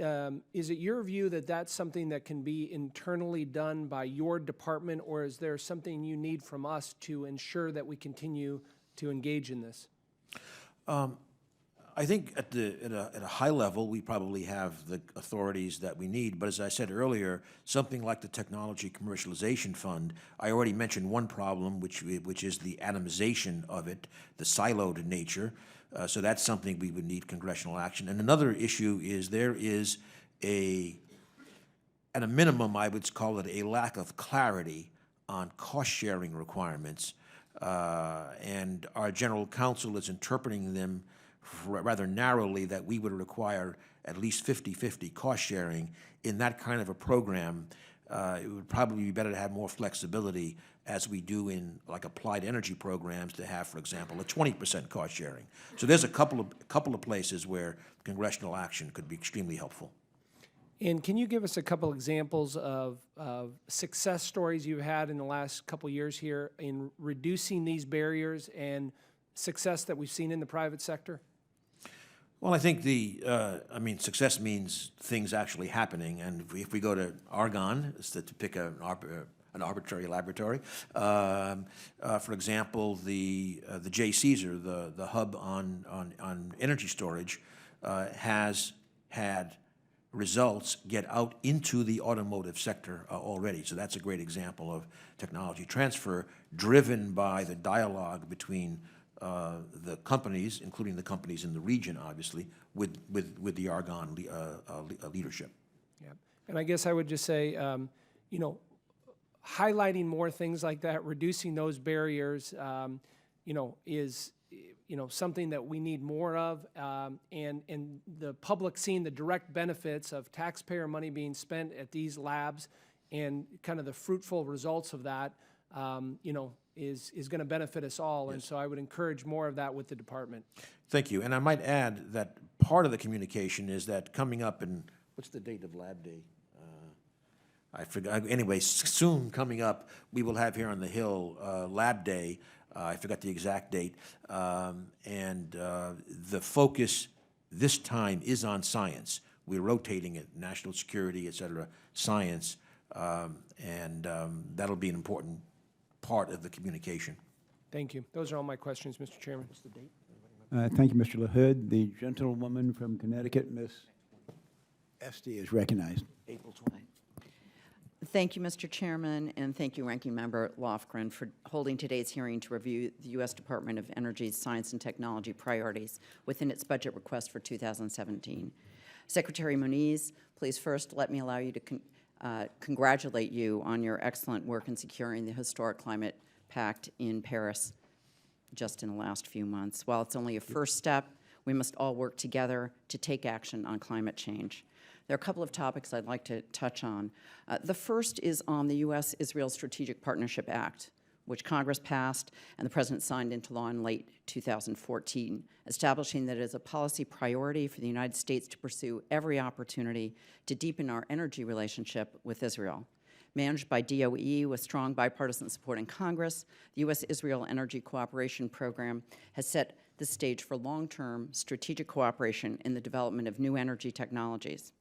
your view that that's something that can be internally done by your department, or is there something you need from us to ensure that we continue to engage in this? I think at a high level, we probably have the authorities that we need. But as I said earlier, something like the Technology Commercialization Fund, I already mentioned one problem, which is the atomization of it, the siloed nature. So that's something we would need congressional action. And another issue is there is at a minimum, I would call it a lack of clarity on cost-sharing requirements. And our general counsel is interpreting them rather narrowly, that we would require at least 50-50 cost sharing. In that kind of a program, it would probably be better to have more flexibility, as we do in like applied energy programs, to have, for example, a 20% cost sharing. So there's a couple of places where congressional action could be extremely helpful. And can you give us a couple examples of success stories you've had in the last couple years here in reducing these barriers and success that we've seen in the private sector? Well, I think success means things actually happening. And if we go to Argonne, to pick an arbitrary laboratory, for example, the J. Caesar, the hub on energy storage, has had results get out into the automotive sector already. So that's a great example of technology transfer driven by the dialogue between the companies, including the companies in the region, obviously, with the Argonne leadership. Yeah, and I guess I would just say, highlighting more things like that, reducing those barriers, is something that we need more of, and the public seeing the direct benefits of taxpayer money being spent at these labs, and kind of the fruitful results of that, is going to benefit us all. Yes. And so I would encourage more of that with the department. Thank you. And I might add that part of the communication is that coming up in, what's the date of Lab Day? I forgot. Anyway, soon coming up, we will have here on the Hill Lab Day. I forgot the exact date. And the focus this time is on science. We're rotating it, national security, et cetera, science. And that'll be an important part of the communication. Thank you. Those are all my questions, Mr. Chairman. What's the date? Thank you, Mr. LaHood. The gentlewoman from Connecticut, Ms. Esty, is recognized. April 20th. Thank you, Mr. Chairman, and thank you, Ranking Member Lofgren, for holding today's hearing to review the U.S. Department of Energy's science and technology priorities within its budget request for 2017. Secretary Moniz, please first let me allow you to congratulate you on your excellent work in securing the historic climate pact in Paris just in the last few months. While it's only a first step, we must all work together to take action on climate change. There are a couple of topics I'd like to touch on. The first is on the U.S.-Israel Strategic Partnership Act, which Congress passed and the President signed into law in late 2014, establishing that it is a policy priority for the United States to pursue every opportunity to deepen our energy relationship with Israel. Managed by DOE with strong bipartisan support in Congress, the U.S.-Israel Energy Cooperation Program has set the stage for long-term strategic cooperation in the development of new energy technologies.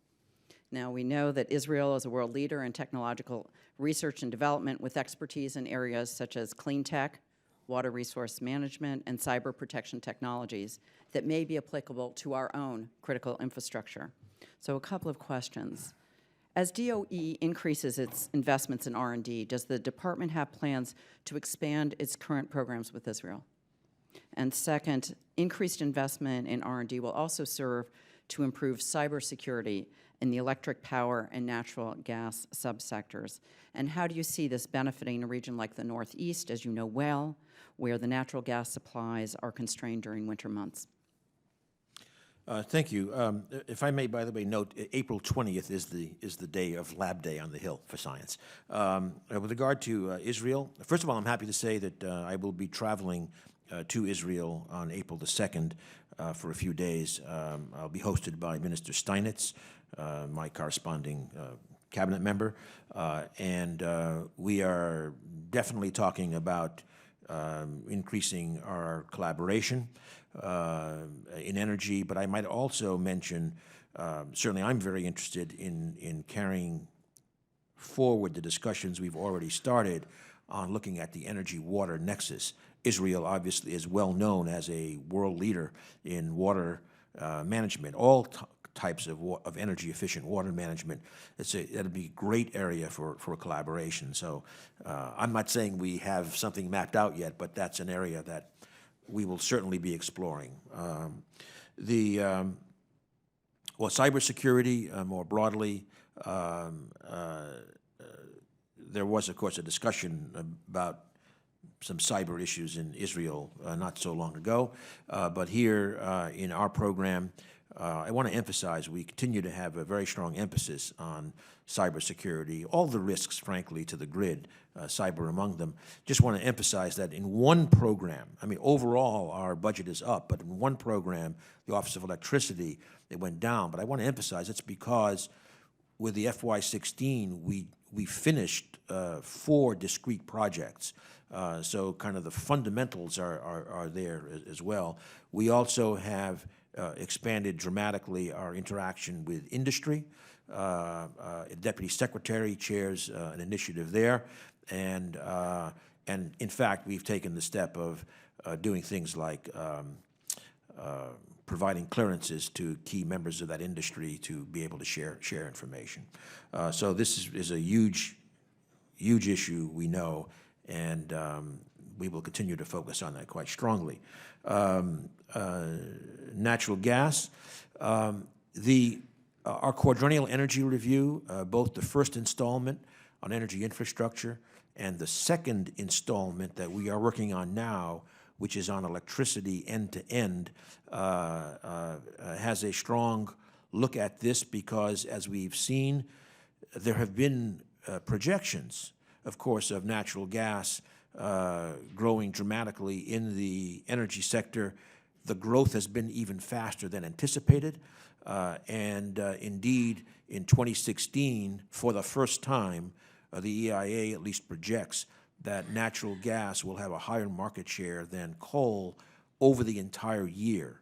Now, we know that Israel is a world leader in technological research and development with expertise in areas such as clean tech, water resource management, and cyber protection technologies that may be applicable to our own critical infrastructure. So a couple of questions. As DOE increases its investments in R&D, does the department have plans to expand its current programs with Israel? And second, increased investment in R&D will also serve to improve cybersecurity in the electric power and natural gas subsectors. And how do you see this benefiting a region like the Northeast, as you know well, where the natural gas supplies are constrained during winter months? Thank you. If I may, by the way, note April 20th is the day of Lab Day on the Hill for science. With regard to Israel, first of all, I'm happy to say that I will be traveling to Israel on April the 2nd for a few days. I'll be hosted by Minister Steinitz, my corresponding cabinet member, and we are definitely talking about increasing our collaboration in energy, but I might also mention, certainly I'm very interested in carrying forward the discussions we've already started on looking at the energy-water nexus. Israel obviously is well known as a world leader in water management, all types of energy efficient water management. That'd be a great area for collaboration. So I'm not saying we have something mapped out yet, but that's an area that we will certainly be exploring. Cybersecurity more broadly, there was, of course, a discussion about some cyber issues in Israel not so long ago. But here in our program, I want to emphasize we continue to have a very strong emphasis on cybersecurity, all the risks, frankly, to the grid, cyber among them. Just want to emphasize that in one program, I mean, overall, our budget is up, but in one program, the Office of Electricity, it went down. But I want to emphasize it's because with the FY16, we finished 4 discrete projects. So kind of the fundamentals are there as well. We also have expanded dramatically our interaction with industry. Deputy Secretary chairs an initiative there, and in fact, we've taken the step of doing things like providing clearances to key members of that industry to be able to share information. So this is a huge issue, we know, and we will continue to focus on that quite strongly. Natural gas, our quadrennial energy review, both the first installment on energy infrastructure and the second installment that we are working on now, which is on electricity end-to-end, has a strong look at this because, as we've seen, there have been projections, of course, of natural gas growing dramatically in the energy sector. The growth has been even faster than anticipated. Indeed, in 2016, for the first time, the EIA at least projects that natural gas will have a higher market share than coal over the entire year.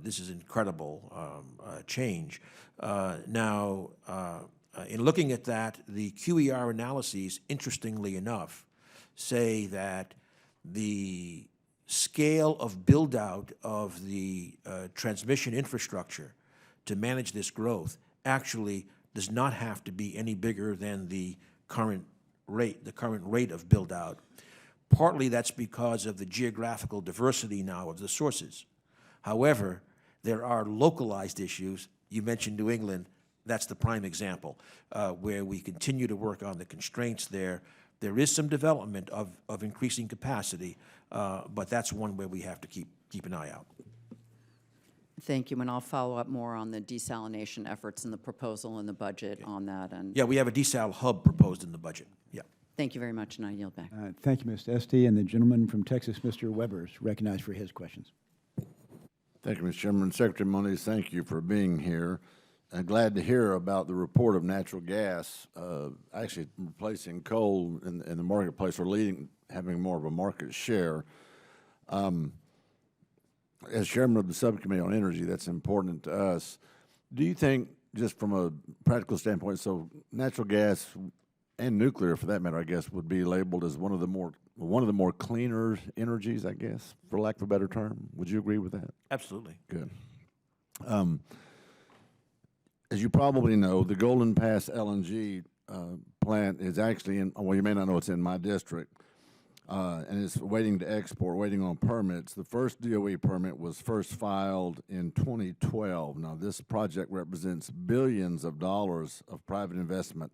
This is incredible change. Now, in looking at that, the QER analyses, interestingly enough, say that the scale of build-out of the transmission infrastructure to manage this growth actually does not have to be any bigger than the current rate of build-out. Partly that's because of the geographical diversity now of the sources. However, there are localized issues. You mentioned New England. That's the prime example, where we continue to work on the constraints there. There is some development of increasing capacity, but that's one where we have to keep an eye out. Thank you, and I'll follow up more on the desalination efforts and the proposal and the budget on that. And yeah, we have a desal hub proposed in the budget. Yeah. thank you very much, and I yield back. Thank you, Ms. Estee. And the gentleman from Texas, Mr. Weber, is recognized for his questions. Thank you, Mr. Chairman. Secretary Moniz, thank you for being here. I'm glad to hear about the report of natural gas actually replacing coal in the marketplace, or having more of a market share. As chairman of the subcommittee on energy, that's important to us. Do you think, just from a practical standpoint, so natural gas and nuclear, for that matter, I guess, would be labeled as one of the more cleaner energies, I guess, for lack of a better term? Would you agree with that? Absolutely. Good. As you probably know, the Golden Pass LNG plant is actually in, well, you may not know, it's in my district, and it's waiting to export, waiting on permits. The first DOE permit was first filed in 2012. Now, this project represents billions of dollars of private investment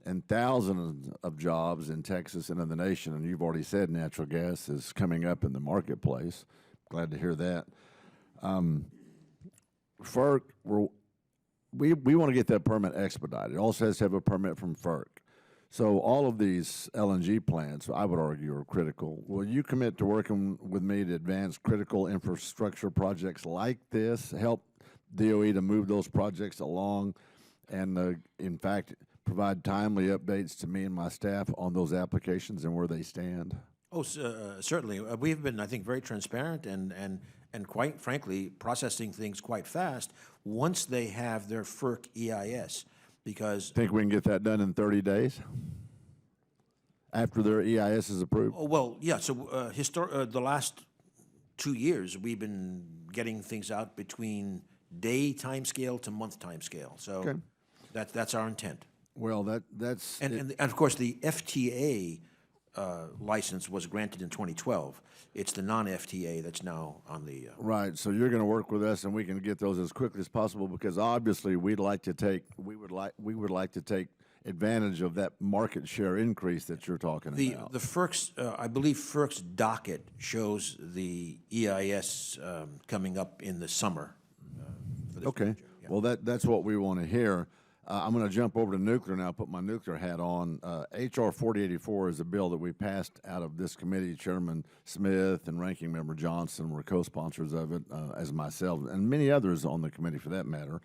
and thousands of jobs in Texas and in the nation. And you've already said natural gas is coming up in the marketplace. Glad to hear that. FERC, we want to get that permit expedited. It also has to have a permit from FERC. So all of these LNG plants, I would argue, are critical. Will you commit to working with me to advance critical infrastructure projects like this, help DOE to move those projects along, and in fact, provide timely updates to me and my staff on those applications and where they stand? Oh, certainly. We've been, I think, very transparent and quite frankly, processing things quite fast once they have their FERC EIS, because... Think we can get that done in 30 days? After their EIS is approved? Oh, well, yeah, so the last 2 years, we've been getting things out between day timescale to month timescale. So Okay. that's our intent. Well, that's. And of course, the FTA license was granted in 2012. It's the non-FTA that's now on the. Right, so you're going to work with us, and we can get those as quickly as possible, because obviously we would like to take advantage of that market share increase that you're talking about. The FERC's, I believe FERC's docket shows the EIS coming up in the summer. For this Okay, project, yeah. well, that's what we want to hear. I'm going to jump over to nuclear now, put my nuclear hat on. HR 4084 is a bill that we passed out of this committee. Chairman Smith and Ranking Member Johnson were co-sponsors of it, as myself, and many others on the committee for that matter.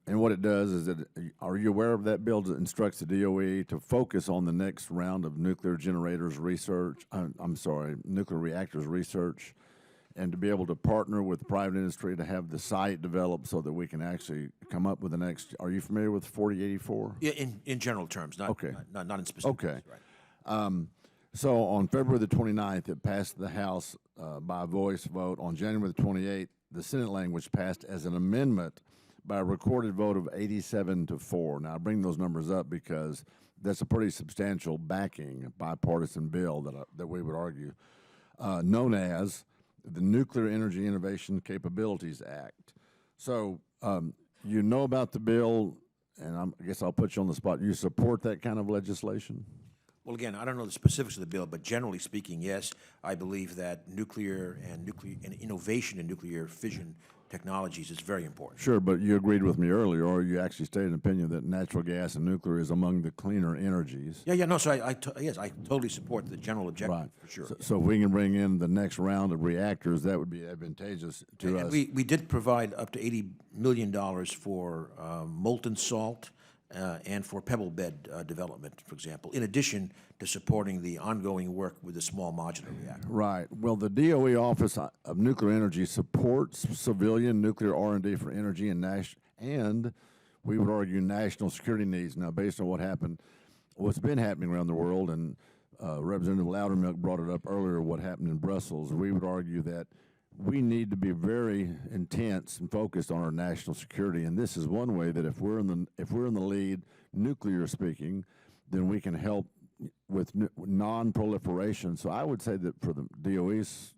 And what it does is that, are you aware of that bill that instructs the DOE to focus on the next round of nuclear generators research, nuclear reactors research, and to be able to partner with private industry to have the site developed so that we can actually come up with the next, are you familiar with 4084? Yeah, in general terms, not, Okay. not in specifics. Okay. Right. So on February the 29th, it passed the House by a voice vote. On January the 28th, the Senate language passed as an amendment by a recorded vote of 87-4. Now, I bring those numbers up because that's a pretty substantial backing bipartisan bill that we would argue, known as the Nuclear Energy Innovation Capabilities Act. So you know about the bill, and I guess I'll put you on the spot. You support that kind of legislation? Well, again, I don't know the specifics of the bill, but generally speaking, yes, I believe that nuclear and innovation in nuclear fission technologies is very important. Sure, but you agreed with me earlier, or you actually stated an opinion that natural gas and nuclear is among the cleaner energies. Yeah, no, so yes, I totally support the general objective, Right. for sure. So if we can bring in the next round of reactors, that would be advantageous to And us. we did provide up to $80 million for molten salt and for pebble bed development, for example, in addition to supporting the ongoing work with the small modular reactor. Right. Well, the DOE Office of Nuclear Energy supports civilian nuclear R&D for energy and we would argue national security needs. Now, based on what's been happening around the world, and Representative Loudermilk brought it up earlier, what happened in Brussels, we would argue that we need to be very intense and focused on our national security, and this is one way that if we're in the lead, nuclear speaking, then we can help with non-proliferation. So I would say that for the DOE's,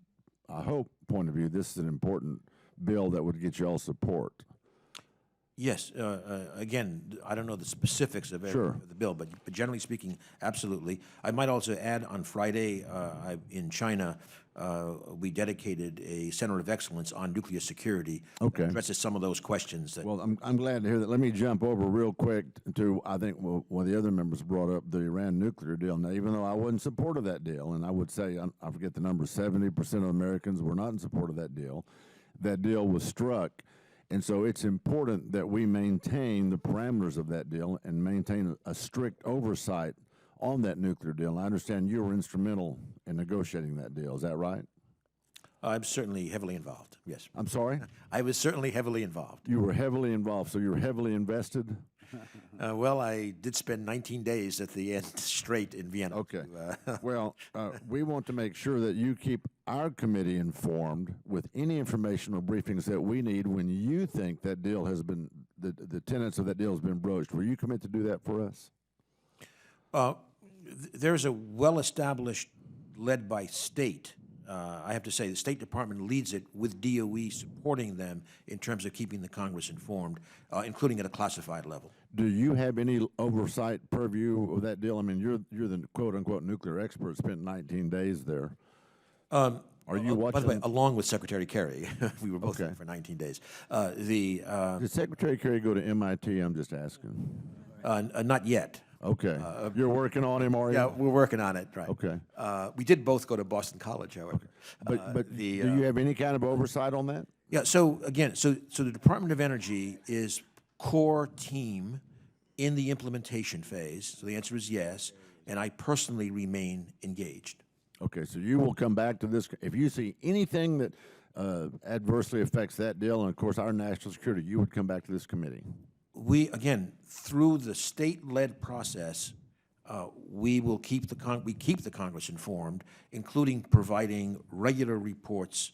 I hope, point of view, this is an important bill that would get you all support. Yes, again, I don't know the specifics of the bill, but generally speaking, absolutely. I might also add on Friday in China, we dedicated a Center of Excellence on nuclear security. Okay. That addresses some of those questions. That Well, I'm glad to hear that. Let me jump over real quick to, I think, one of the other members brought up the Iran nuclear deal. Now, even though I wasn't in support of that deal, and I would say, I forget the number, 70% of Americans were not in support of that deal was struck. And so it's important that we maintain the parameters of that deal and maintain a strict oversight on that nuclear deal. And I understand you were instrumental in negotiating that deal. Is that right? I'm certainly heavily involved, yes. I'm sorry? I was certainly heavily involved. You were heavily involved, so you were heavily invested? Well, I did spend 19 days at the end straight in Vienna. Okay. Well, we want to make sure that you keep our committee informed with any information or briefings that we need when you think that deal has been, the tenets of that deal has been broached. Will you commit to do that for us? There's a well-established, led by state, I have to say, the State Department leads it with DOE supporting them in terms of keeping the Congress informed, including at a classified level. Do you have any oversight purview of that deal? I mean, you're the quote-unquote nuclear expert, spent 19 days there. Are you watching? By the way, along with Secretary Kerry, we were both Okay. there for 19 days. Did Secretary Kerry go to MIT? I'm just asking. Not yet. Okay. You're working on him, are you? Yeah, we're working on it, right. Okay. We did both go to Boston College, however. But do you have any kind of oversight on that? Yeah, so again, so the Department of Energy is core team in the implementation phase. So the answer is yes, and I personally remain engaged. Okay, so you will come back to this, if you see anything that adversely affects that deal, and of course our national security, you would come back to this committee. We, again, through the state-led process, we will keep the Congress informed, including providing regular reports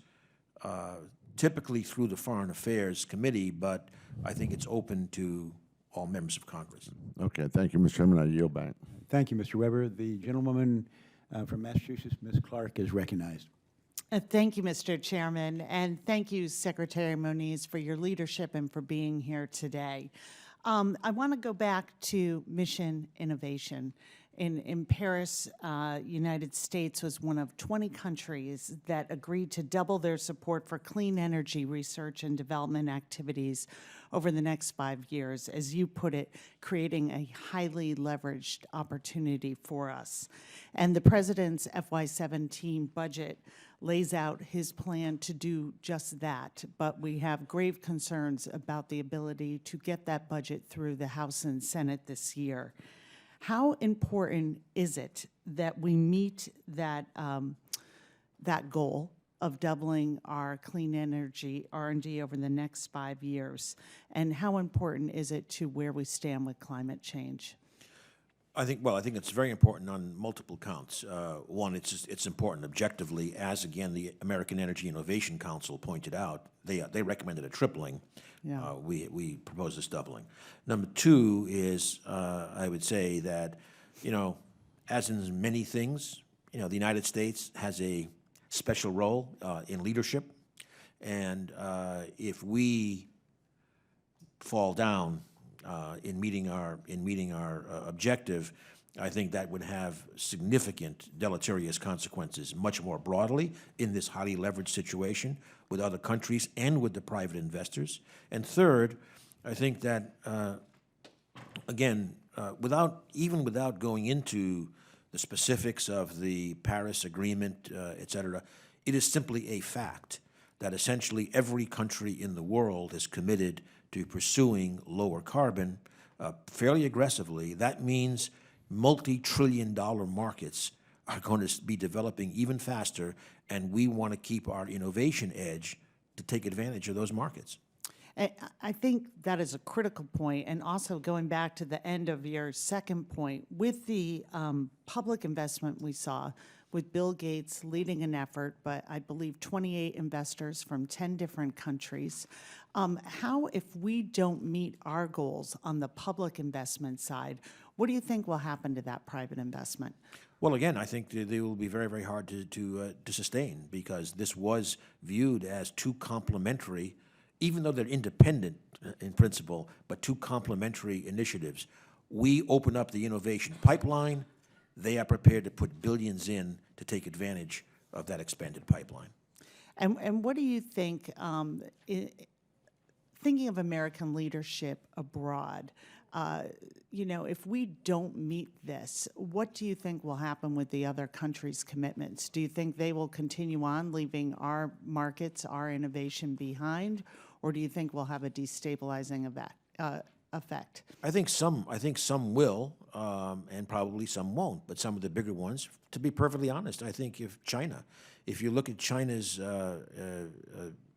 typically through the Foreign Affairs Committee, but I think it's open to all members of Congress. Okay, thank you, Mr. Chairman. I yield back. Thank you, Mr. Weber. The gentlewoman from Massachusetts, Ms. Clark, is recognized. Thank you, Mr. Chairman, and thank you, Secretary Moniz, for your leadership and for being here today. I want to go back to mission innovation. In Paris, United States was one of 20 countries that agreed to double their support for clean energy research and development activities over the next 5 years, as you put it, creating a highly leveraged opportunity for us. And the President's FY17 budget lays out his plan to do just that, but we have grave concerns about the ability to get that budget through the House and Senate this year. How important is it that we meet that, that goal of doubling our clean energy R&D over the next 5 years? And how important is it to where we stand with climate change? I think it's very important on multiple counts. One, it's important objectively, as again the American Energy Innovation Council pointed out. They recommended a tripling. Yeah. We propose this doubling. Number two is I would say that, as in many things, the United States has a special role in leadership, and if we fall down in meeting our objective, I think that would have significant deleterious consequences much more broadly in this highly leveraged situation with other countries and with the private investors. And third, I think that again, without going into the specifics of the Paris Agreement, et cetera, it is simply a fact that essentially every country in the world is committed to pursuing lower carbon fairly aggressively. That means multi-trillion-dollar markets are going to be developing even faster, and we want to keep our innovation edge to take advantage of those markets. I think that is a critical point, and also going back to the end of your second point, with the public investment we saw, with Bill Gates leading an effort, but I believe 28 investors from 10 different countries. How, if we don't meet our goals on the public investment side, what do you think will happen to that private investment? Well, again, I think they will be very, very hard to sustain, because this was viewed as two complementary, even though they're independent in principle, but two complementary initiatives. We open up the innovation pipeline. They are prepared to put billions in to take advantage of that expanded pipeline. And what do you think, thinking of American leadership abroad, if we don't meet this, what do you think will happen with the other countries' commitments? Do you think they will continue on leaving our markets, our innovation behind, or do you think we'll have a destabilizing effect? I think some will, and probably some won't. But some of the bigger ones, to be perfectly honest, I think if you look at China's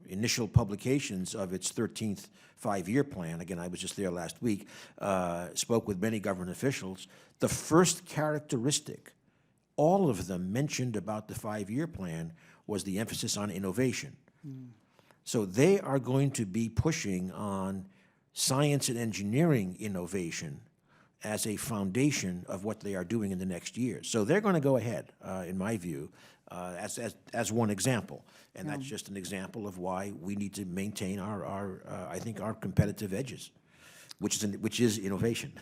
initial publications of its 13th five-year plan, again, I was just there last week, spoke with many government officials, the first characteristic all of them mentioned about the five-year plan was the emphasis on innovation. So they are going to be pushing on science and engineering innovation as a foundation of what they are doing in the next year. So they're going to go ahead, in my view, as one example. And that's just an example of why we need to maintain I think our competitive edges, which is innovation.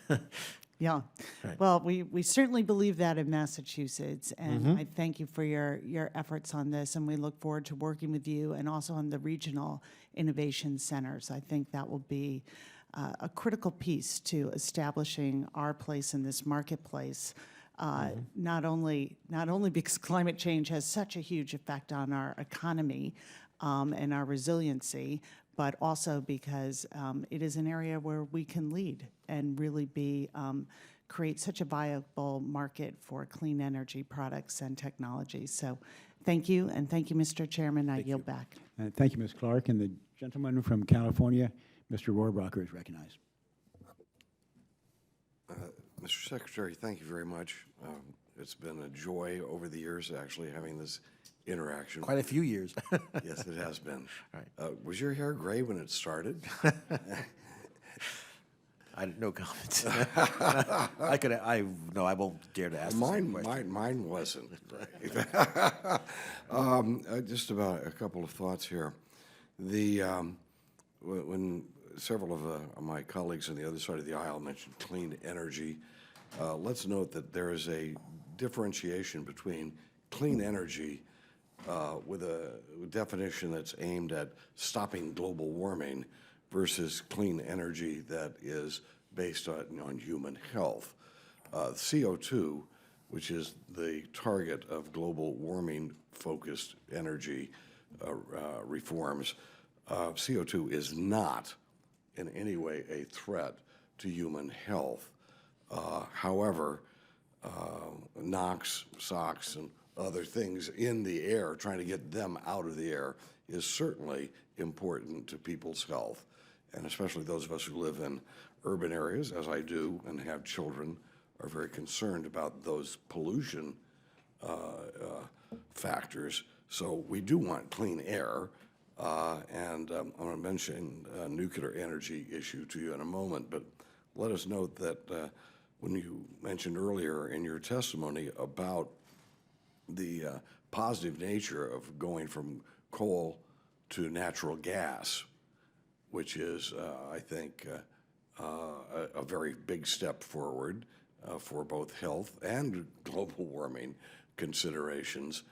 Yeah. Right. Well, we certainly believe that in Massachusetts, and I thank you for your efforts on this, and we look forward to working with you and also on the regional innovation centers. I think that will be a critical piece to establishing our place in this marketplace, not only because climate change has such a huge effect on our economy and our resiliency, but also because it is an area where we can lead and really create such a viable market for clean energy products and technologies. So thank you, and thank you, Mr. Chairman. I yield back. Thank you, Ms. Clark. And the gentleman from California, Mr. Rohrabacher, is recognized. Mr. Secretary, thank you very much. It's been a joy over the years, actually, having this interaction. Quite a few years. Yes, it has been. Right. Was your hair gray when it started? No comments. No, I won't dare to ask the same question. Mine wasn't. Just about a couple of thoughts here. When several of my colleagues on the other side of the aisle mentioned clean energy, let's note that there is a differentiation between clean energy with a definition that's aimed at stopping global warming versus clean energy that is based on human health. CO2, which is the target of global warming-focused energy reforms, CO2 is not in any way a threat to human health. However, NOx, SOx, and other things in the air, trying to get them out of the air, is certainly important to people's health, and especially those of us who live in urban areas, as I do, and have children, are very concerned about those pollution factors. So we do want clean air, and I'm going to mention a nuclear energy issue to you in a moment, but let us note that when you mentioned earlier in your testimony about the positive nature of going from coal to natural gas, which is, I think, a very big step forward for both health and global warming considerations.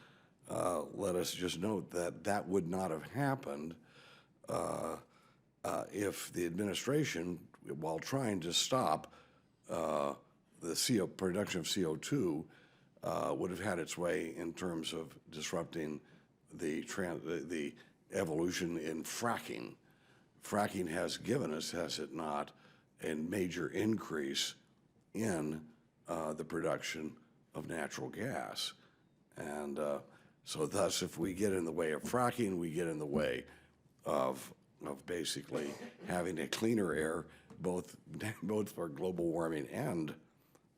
Let us just note that that would not have happened if the administration, while trying to stop the production of CO2, would have had its way in terms of disrupting the evolution in fracking. Fracking has given us, has it not, a major increase in the production of natural gas. And so thus, if we get in the way of fracking, we get in the way of basically having a cleaner air, both for global warming and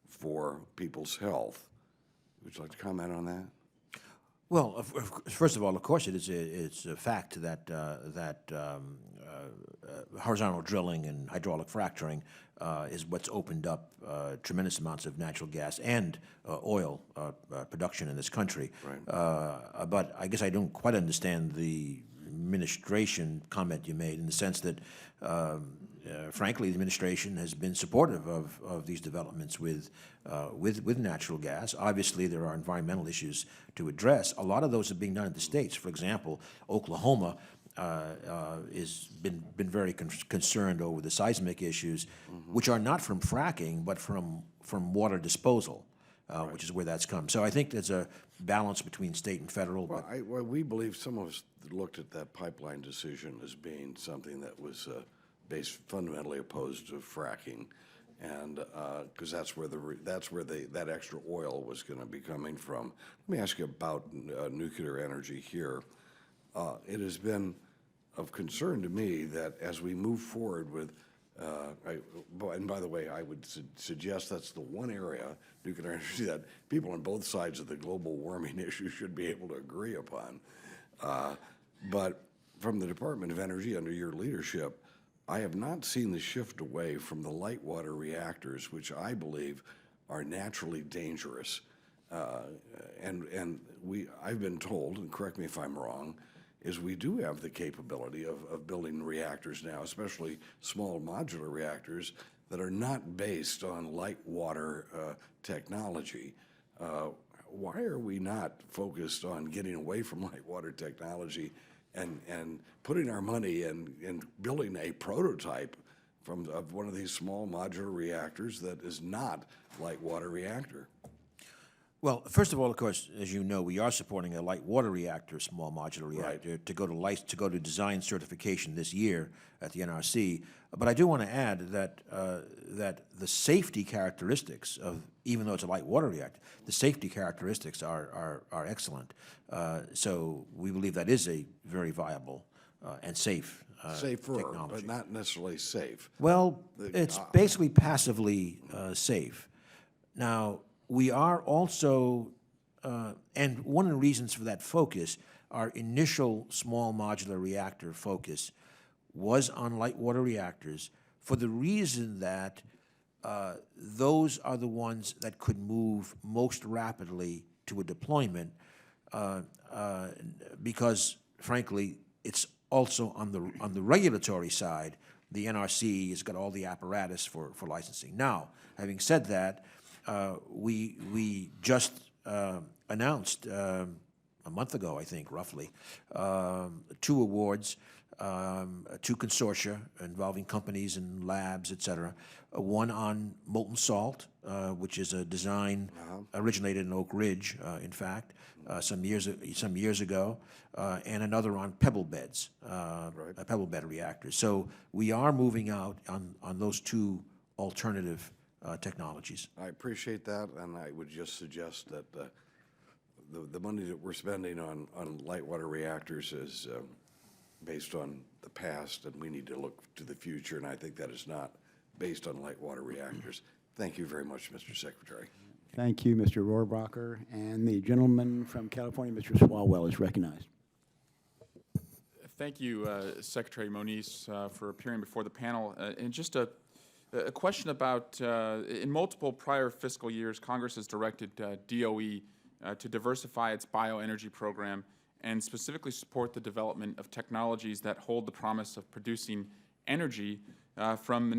for people's health. Would you like to comment on that? Well, first of all, of course, it's a fact that horizontal drilling and hydraulic fracturing is what's opened up tremendous amounts of natural gas and oil production in this country. Right. But I guess I don't quite understand the administration comment you made, in the sense that, frankly, the administration has been supportive of these developments with natural gas. Obviously, there are environmental issues to address. A lot of those are being done in the states. For example, Oklahoma has been very concerned over the seismic issues, which are not from fracking, but from water disposal, which is where that's come. So I think there's a balance between state and federal. Well, we believe some of us looked at that pipeline decision as being something that was based fundamentally opposed to fracking, and because that's where that extra oil was going to be coming from. Let me ask you about nuclear energy here. It has been of concern to me that as we move forward with, and by the way, I would suggest that's the one area, nuclear energy, that people on both sides of the global warming issue should be able to agree upon. But from the Department of Energy under your leadership, I have not seen the shift away from the light water reactors, which I believe are naturally dangerous. And I've been told, and correct me if I'm wrong, is we do have the capability of building reactors now, especially small modular reactors that are not based on light water technology. Why are we not focused on getting away from light water technology and putting our money in building a prototype of one of these small modular reactors that is not light water reactor? Well, first of all, of course, as you know, we are supporting a light water reactor, small modular reactor, to go to design certification this year at the NRC. But I do want to add that the safety characteristics of, even though it's a light water reactor, the safety characteristics are excellent. So we believe that is a very viable and safe Safer, technology. but not necessarily safe. Well, it's basically passively safe. Now, we are also, and one of the reasons for that focus, our initial small modular reactor focus was on light water reactors for the reason that those are the ones that could move most rapidly to a deployment because, frankly, it's also on the regulatory side. The NRC has got all the apparatus for licensing. Now, having said that, we just announced a month ago, I think, roughly, 2 awards, 2 consortia involving companies and labs, et cetera. One on molten salt, which is a design originated in Oak Ridge, in fact, some years ago, and another on pebble beds, pebble bed reactors. So we are moving out on those 2 alternative technologies. I appreciate that, and I would just suggest that the money that we're spending on light water reactors is based on the past, and we need to look to the future, and I think that is not based on light water reactors. Thank you very much, Mr. Secretary. Thank you, Mr. Rohrabacher. And the gentleman from California, Mr. Swalwell, is recognized. Thank you, Secretary Moniz, for appearing before the panel. And just a question about, in multiple prior fiscal years, Congress has directed DOE to diversify its bioenergy program and specifically support the development of technologies that hold the promise of producing energy from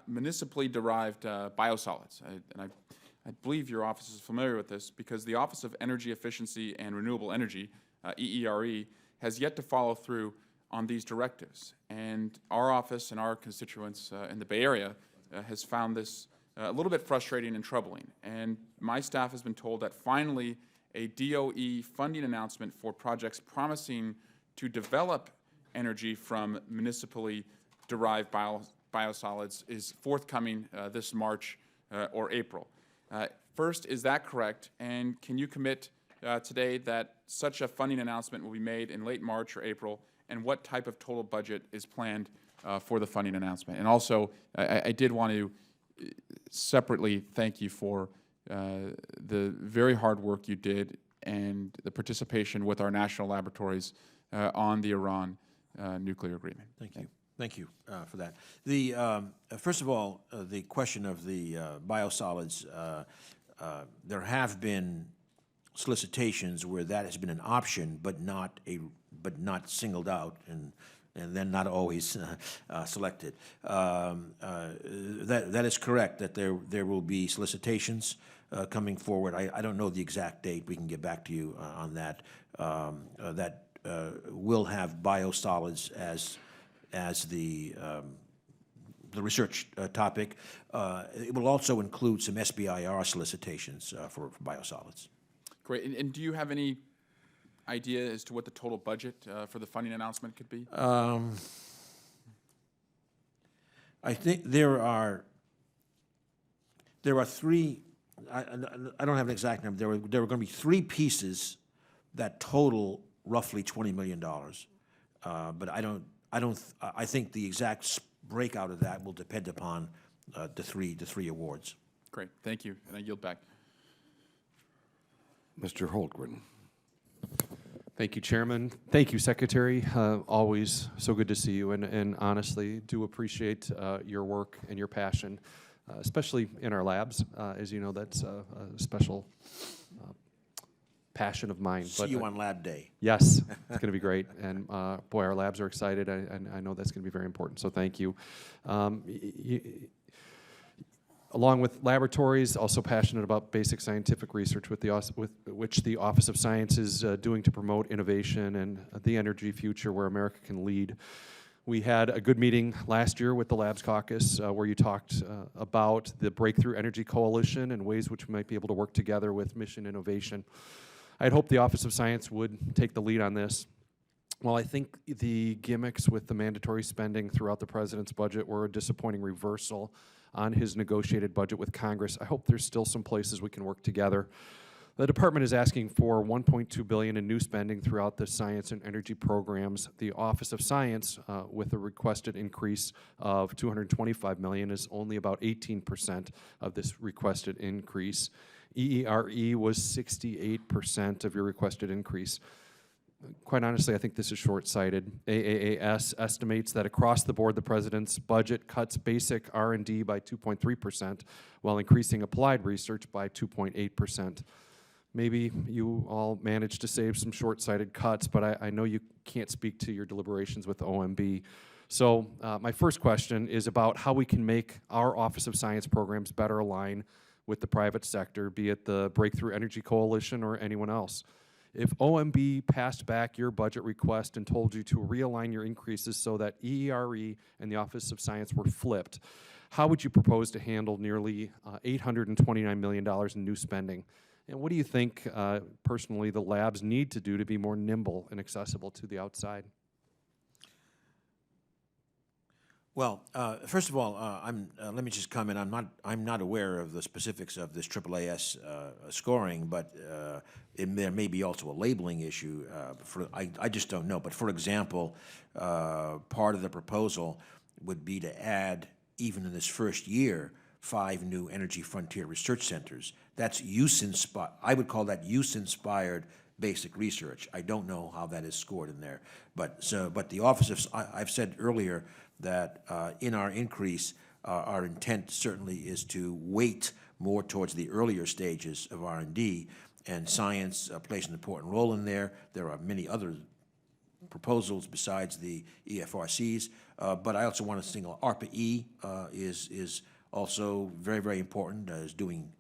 municipally derived biosolids. I believe your office is familiar with this because the Office of Energy Efficiency and Renewable Energy, EERE, has yet to follow through on these directives. And our office and our constituents in the Bay Area has found this a little bit frustrating and troubling. And my staff has been told that finally a DOE funding announcement for projects promising to develop energy from municipally derived biosolids is forthcoming this March or April. First, is that correct? And can you commit today that such a funding announcement will be made in late March or April? And what type of total budget is planned for the funding announcement? And also, I did want to separately thank you for the very hard work you did and the participation with our national laboratories on the Iran nuclear agreement. Thank you. Thank you for that. The first of all, the question of the biosolids, there have been solicitations where that has been an option, but not singled out, and then not always selected. That is correct. That there will be solicitations coming forward. I don't know the exact date. We can get back to you on that. That will have biosolids as the research topic. It will also include some SBIR solicitations for biosolids. Great. And do you have any idea as to what the total budget for the funding announcement could be? I think there are 3. I don't have an exact number. There were going to be 3 pieces that total roughly $20 million. But I think the exact breakout of that will depend upon the three awards. Great, thank you, and I yield back. Mr. Holtgren. Thank you, Chairman. Thank you, Secretary. Always so good to see you, and honestly, do appreciate your work and your passion, especially in our labs. As you know, that's a special passion of mine. See you on lab day. Yes, it's going to be great, and boy, our labs are excited, and I know that's going to be very important, so thank you. Along with laboratories, also passionate about basic scientific research with which the Office of Science is doing to promote innovation and the energy future where America can lead. We had a good meeting last year with the Labs Caucus where you talked about the Breakthrough Energy Coalition and ways which we might be able to work together with mission innovation. I'd hope the Office of Science would take the lead on this. While I think the gimmicks with the mandatory spending throughout the President's budget were a disappointing reversal on his negotiated budget with Congress, I hope there's still some places we can work together. The Department is asking for $1.2 billion in new spending throughout the science and energy programs. The Office of Science, with a requested increase of $225 million, is only about 18% of this requested increase. EERE was 68% of your requested increase. Quite honestly, I think this is short-sighted. AAAS estimates that across the board, the president's budget cuts basic R&D by 2.3%, while increasing applied research by 2.8%. Maybe you all managed to save some short-sighted cuts, but I know you can't speak to your deliberations with OMB. So my first question is about how we can make our Office of Science programs better align with the private sector, be it the Breakthrough Energy Coalition or anyone else. If OMB passed back your budget request and told you to realign your increases so that EERE and the Office of Science were flipped, how would you propose to handle nearly $829 million in new spending? And what do you think, personally, the labs need to do to be more nimble and accessible to the outside? Well, first of all, let me just comment. I'm not aware of the specifics of this AAAS scoring, but there may be also a labeling issue. I just don't know. But for example, part of the proposal would be to add, even in this first year, 5 new energy frontier research centers. That's use-inspired. I would call that use-inspired basic research. I don't know how that is scored in there, but the Office of I've said earlier that in our increase, our intent certainly is to weight more towards the earlier stages of R&D, and science plays an important role in there. There are many other proposals besides the EFRCs, but I also want to single ARPA-E is also very, very important, is doing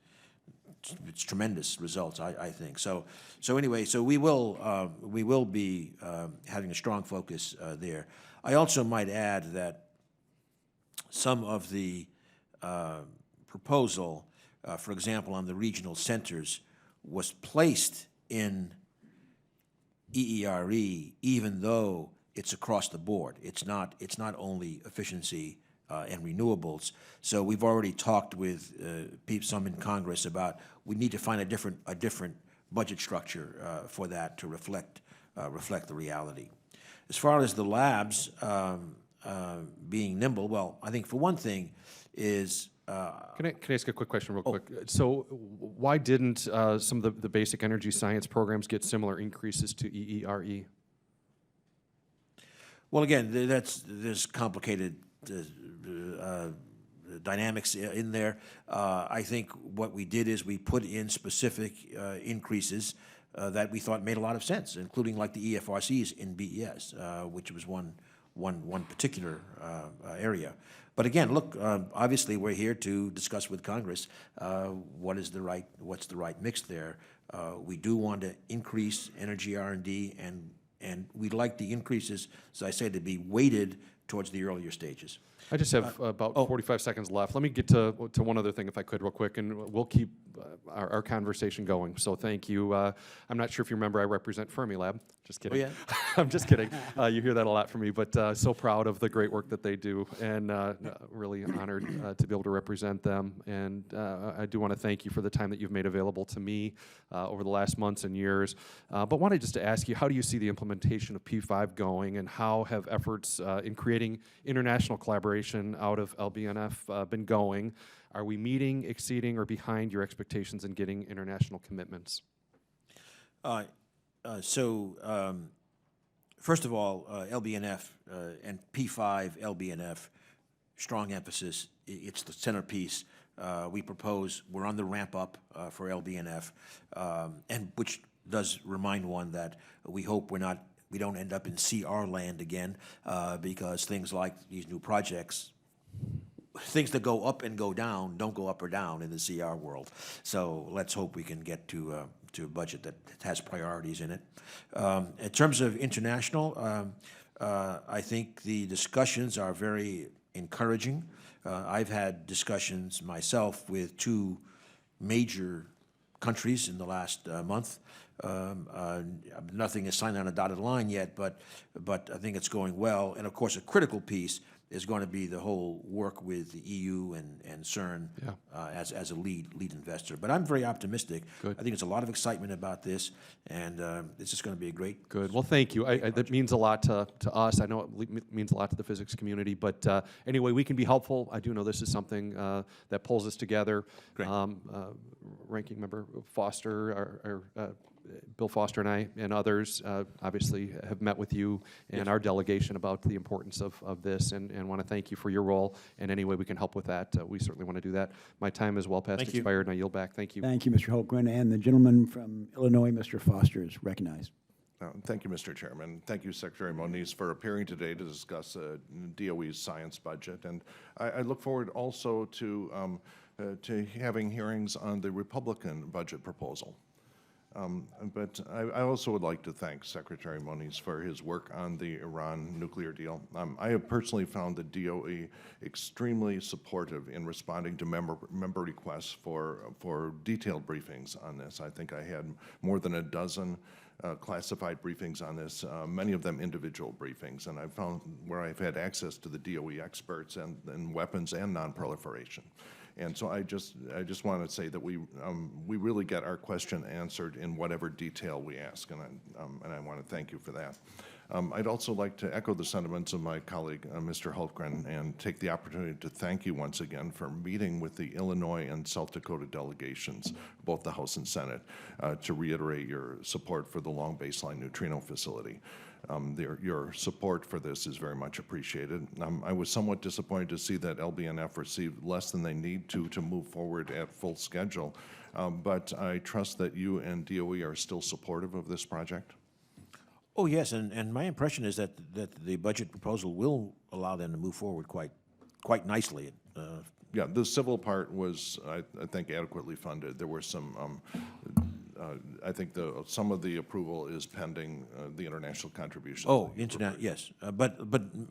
it's tremendous results, I think. So anyway, so we will be having a strong focus there. I also might add that some of the proposal, for example, on the regional centers, was placed in EERE, even though it's across the board. It's not only efficiency and renewables. So we've already talked with some in Congress about we need to find a different budget structure for that to reflect the reality. As far as the labs being nimble, well, I think for one thing is. Can I ask a quick question real quick? So why didn't some of the basic energy science programs get similar increases to EERE? Well, again, there's complicated dynamics in there. I think what we did is we put in specific increases that we thought made a lot of sense, including like the EFRCs in BES, which was one particular area. But again, look, obviously we're here to discuss with Congress what's the right mix there. We do want to increase energy R&D, and we'd like the increases, as I said, to be weighted towards the earlier stages. I just have about 45 seconds left. Let me get to one other thing, if I could, real quick, and we'll keep our conversation going. So thank you. I'm not sure if you remember, I represent Fermilab. Just kidding. Oh, yeah? I'm just kidding. You hear that a lot from me, but so proud of the great work that they do, and really honored to be able to represent them. And I do want to thank you for the time that you've made available to me over the last months and years. But wanted just to ask you, how do you see the implementation of P5 going, and how have efforts in creating international collaboration out of LBNF been going? Are we meeting, exceeding, or behind your expectations in getting international commitments? First of all, LBNF and P5 LBNF, strong emphasis. It's the centerpiece. We're on the ramp up for LBNF, and which does remind one that we hope we don't end up in CR land again, because things like these new projects, things that go up and go down don't go up or down in the CR world. So let's hope we can get to a budget that has priorities in it. In terms of international, I think the discussions are very encouraging. I've had discussions myself with 2 major countries in the last month. Nothing is signed on a dotted line yet, but I think it's going well. And of course, a critical piece is going to be the whole work with the EU and CERN as a lead investor. But I'm very optimistic. Good. I think there's a lot of excitement about this, and it's just going to be a great. Good. Well, thank you. That means a lot to us. I know it means a lot to the physics community. But anyway, we can be helpful. I do know this is something that pulls us together. Great. Ranking Member Foster, Bill Foster and I and others obviously have met with you and our delegation about the importance of this, and want to thank you for your role. And any way we can help with that, we certainly want to do that. My time is well past Thank you. expired, and I yield back. Thank you. Thank you, Mr. Holmgren. And the gentleman from Illinois, Mr. Foster, is recognized. Thank you, Mr. Chairman. Thank you, Secretary Moniz, for appearing today to discuss DOE's science budget. And I look forward also to having hearings on the Republican budget proposal. But I also would like to thank Secretary Moniz for his work on the Iran nuclear deal. I have personally found the DOE extremely supportive in responding to member requests for detailed briefings on this. I think I had more than a dozen classified briefings on this, many of them individual briefings, and I've found where I've had access to the DOE experts and weapons and non-proliferation. And so I just want to say that we really get our question answered in whatever detail we ask, and I want to thank you for that. I'd also like to echo the sentiments of my colleague, Mr. Hultgren, and take the opportunity to thank you once again for meeting with the Illinois and South Dakota delegations, both the House and Senate, to reiterate your support for the Long Baseline Neutrino Facility. Your support for this is very much appreciated. I was somewhat disappointed to see that LBNF received less than they need to move forward at full schedule, but I trust that you and DOE are still supportive of this project. Oh, yes, and my impression is that the budget proposal will allow them to move forward quite nicely. Yeah, the civil part was, I think, adequately funded. There were some, I think some of the approval is pending the international contributions. Oh, internet, yes, but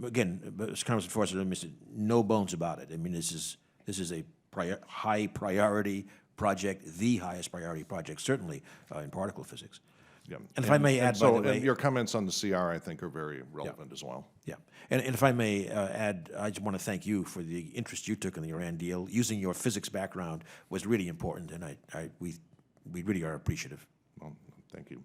again, as Congressman Forster said, no bones about it. I mean, this is a high priority project, the highest priority project, certainly in particle physics. Yeah. And if I may add, by the way, your comments on the CR, I think, are very relevant as well. Yeah, and if I may add, I just want to thank you for the interest you took in the Iran deal. Using your physics background was really important, and we really are appreciative. Well, thank you.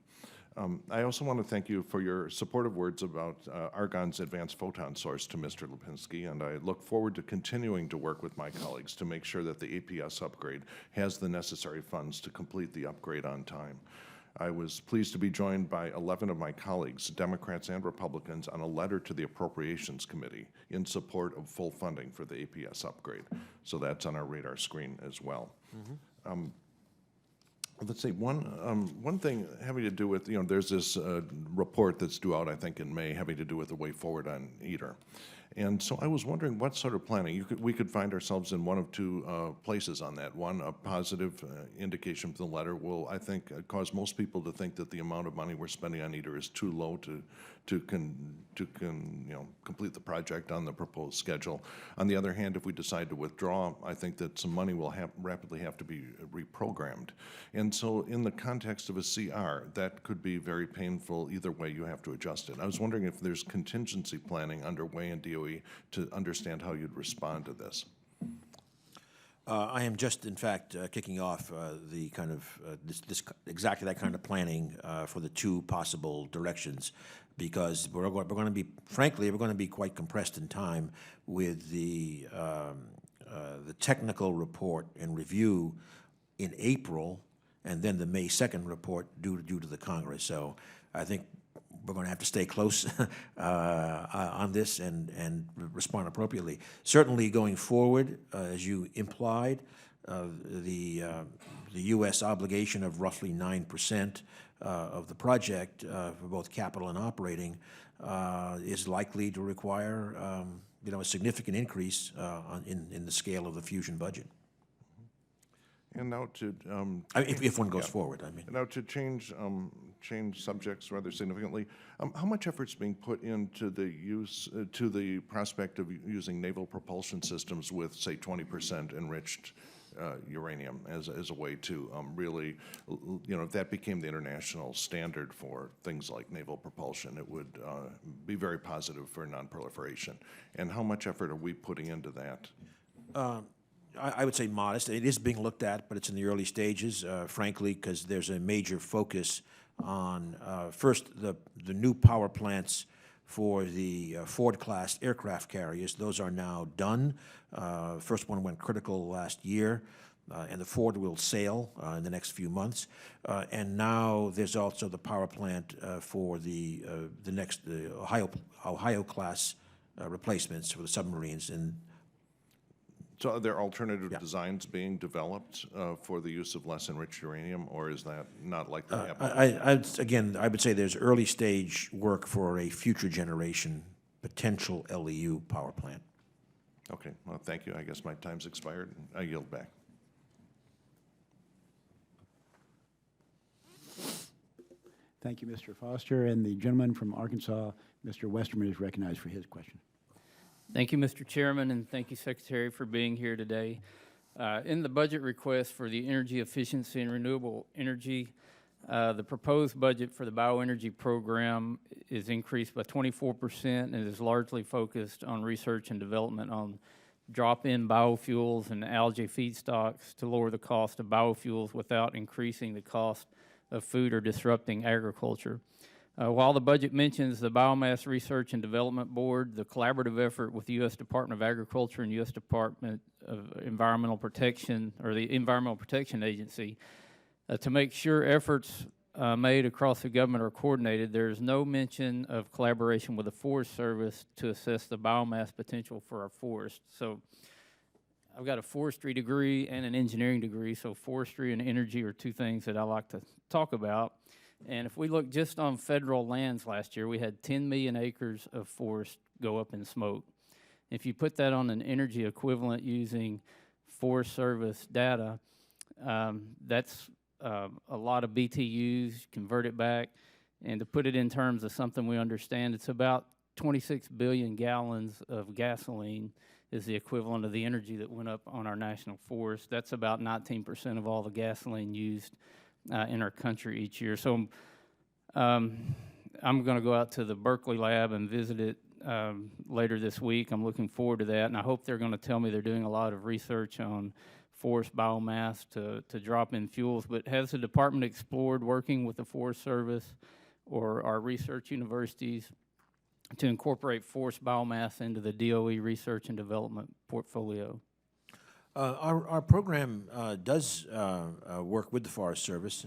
I also want to thank you for your supportive words about Argon's advanced photon source to Mr. Lipinski, and I look forward to continuing to work with my colleagues to make sure that the APS upgrade has the necessary funds to complete the upgrade on time. I was pleased to be joined by 11 of my colleagues, Democrats and Republicans, on a letter to the Appropriations Committee in support of full funding for the APS upgrade. So that's on our radar screen as well. Mm-hmm. Let's see, one thing having to do with, there's this report that's due out, I think, in May, having to do with the way forward on ITER. And so I was wondering what sort of planning, we could find ourselves in one of two places on that. One, a positive indication from the letter will, I think, cause most people to think that the amount of money we're spending on ITER is too low to complete the project on the proposed schedule. On the other hand, if we decide to withdraw, I think that some money will rapidly have to be reprogrammed. And so in the context of a CR, that could be very painful. Either way, you have to adjust it. I was wondering if there's contingency planning underway in DOE to understand how you'd respond to this. I am just, in fact, kicking off the kind of exactly that kind of planning for the two possible directions, because we're going to be, frankly, we're going to be quite compressed in time with the technical report and review in April, and then the May 2nd report due to the Congress. So I think we're going to have to stay close on this and respond appropriately. Certainly going forward, as you implied, the U.S. obligation of roughly 9% of the project for both capital and operating is likely to require a significant increase in the scale of the fusion budget. And now to if one goes forward, I mean. Now to change subjects rather significantly, how much effort's being put into the to the prospect of using naval propulsion systems with, say, 20% enriched uranium as a way to really, if that became the international standard for things like naval propulsion, it would be very positive for nonproliferation. And how much effort are we putting into that? I would say modest. It is being looked at, but it's in the early stages, frankly, because there's a major focus on, first, the new power plants for the Ford-class aircraft carriers. Those are now done. First one went critical last year, and the Ford will sail in the next few months. And now there's also the power plant for the Ohio-class replacements for the submarines. And so are there alternative designs being developed for the use of less enriched uranium, or is that not likely to happen? I would say there's early stage work for a future generation potential LEU power plant. Okay, well, thank you. I guess my time's expired. I yield back. Thank you, Mr. Foster. And the gentleman from Arkansas, Mr. Westerman, is recognized for his question. Thank you, Mr. Chairman, and thank you, Secretary, for being here today. In the budget request for the energy efficiency and renewable energy, the proposed budget for the bioenergy program is increased by 24% and is largely focused on research and development on drop-in biofuels and algae feedstocks to lower the cost of biofuels without increasing the cost of food or disrupting agriculture. While the budget mentions the Biomass Research and Development Board, the collaborative effort with the U.S. Department of Agriculture and U.S. Department of Environmental Protection, or the Environmental Protection Agency, to make sure efforts made across the government are coordinated, there is no mention of collaboration with the Forest Service to assess the biomass potential for our forests. So I've got a forestry degree and an engineering degree, so forestry and energy are two things that I like to talk about. And if we look just on federal lands last year, we had 10 million acres of forest go up in smoke. If you put that on an energy equivalent using Forest Service data, that's a lot of BTUs, convert it back, and to put it in terms of something we understand, it's about 26 billion gallons of gasoline is the equivalent of the energy that went up on our national forest. That's about 19% of all the gasoline used in our country each year. So I'm going to go out to the Berkeley lab and visit it later this week. I'm looking forward to that, and I hope they're going to tell me they're doing a lot of research on forest biomass to drop in fuels. But has the department explored working with the Forest Service or our research universities to incorporate forest biomass into the DOE research and development portfolio? Our program does work with the Forest Service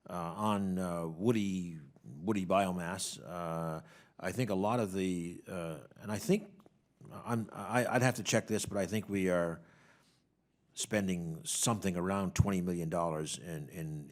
on woody biomass. I think a lot of the, and I think I'd have to check this, but I think we are spending something around $20 million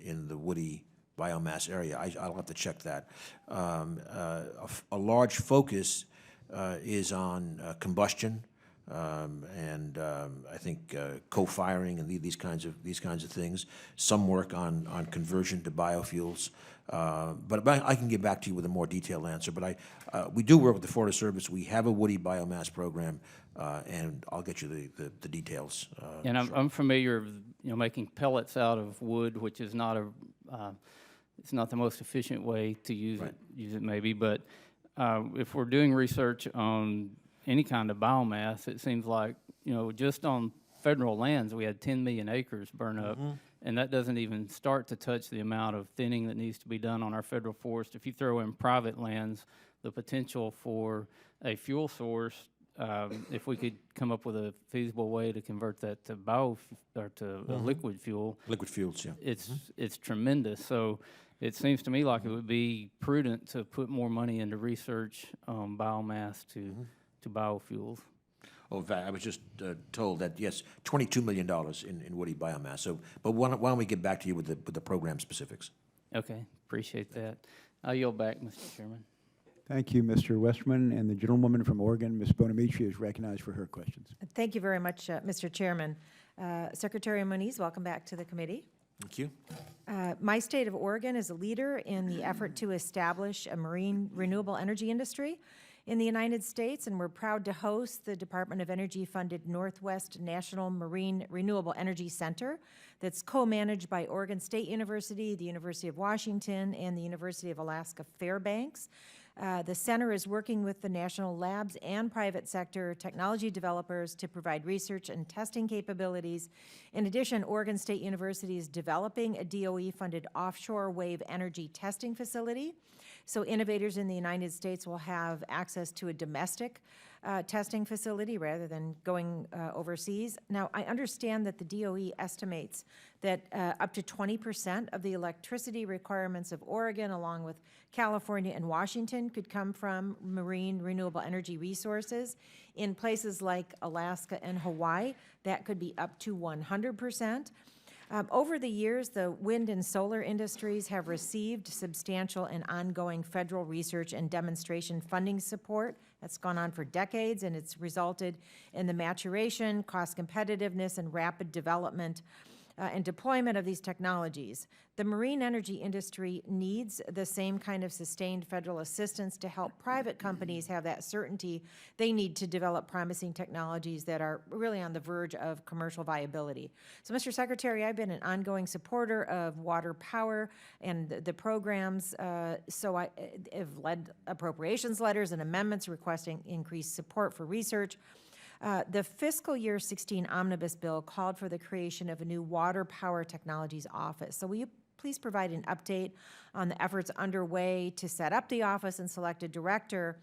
in the woody biomass area. I'll have to check that. A large focus is on combustion. And I think co-firing and these kinds of things. Some work on conversion to biofuels. But I can get back to you with a more detailed answer. But we do work with the Forest Service. We have a woody biomass program, and I'll get you the details. And I'm familiar with making pellets out of wood, which is not it's not the most efficient way to use it maybe. But if we're doing research on any kind of biomass, it seems like, just on federal lands, we had 10 million acres burn up, and that doesn't even start to touch the amount of thinning that needs to be done on our federal forest. If you throw in private lands, the potential for a fuel source, if we could come up with a feasible way to convert that to liquid fuel. Liquid fuels, yeah. It's tremendous. So it seems to me like it would be prudent to put more money into research on biomass to biofuels. Oh, in fact, I was just told that, yes, $22 million in woody biomass. So, but why don't we get back to you with the program specifics? Okay, appreciate that. I'll yield back, Mr. Chairman. Thank you, Mr. Westerman. And the gentlewoman from Oregon, Ms. Bonamici, is recognized for her questions. Thank you very much, Mr. Chairman. Secretary Moniz, welcome back to the committee. Thank you. My state of Oregon is a leader in the effort to establish a marine renewable energy industry. in the United States, and we're proud to host the Department of Energy-funded Northwest National Marine Renewable Energy Center that's co-managed by Oregon State University, the University of Washington, and the University of Alaska Fairbanks. The center is working with the national labs and private sector technology developers to provide research and testing capabilities. In addition, Oregon State University is developing a DOE-funded offshore wave energy testing facility. So innovators in the United States will have access to a domestic testing facility rather than going overseas. Now, I understand that the DOE estimates that up to 20% of the electricity requirements of Oregon, along with California and Washington, could come from marine renewable energy resources. In places like Alaska and Hawaii, that could be up to 100%. Over the years, the wind and solar industries have received substantial and ongoing federal research and demonstration funding support. That's gone on for decades, and it's resulted in the maturation, cost competitiveness, and rapid development and deployment of these technologies. The marine energy industry needs the same kind of sustained federal assistance to help private companies have that certainty they need to develop promising technologies that are really on the verge of commercial viability. So, Mr. Secretary, I've been an ongoing supporter of water power and the programs, so I have led appropriations letters and amendments requesting increased support for research. The fiscal year 16 omnibus bill called for the creation of a new water power technologies office. So will you please provide an update on the efforts underway to set up the office and select a director?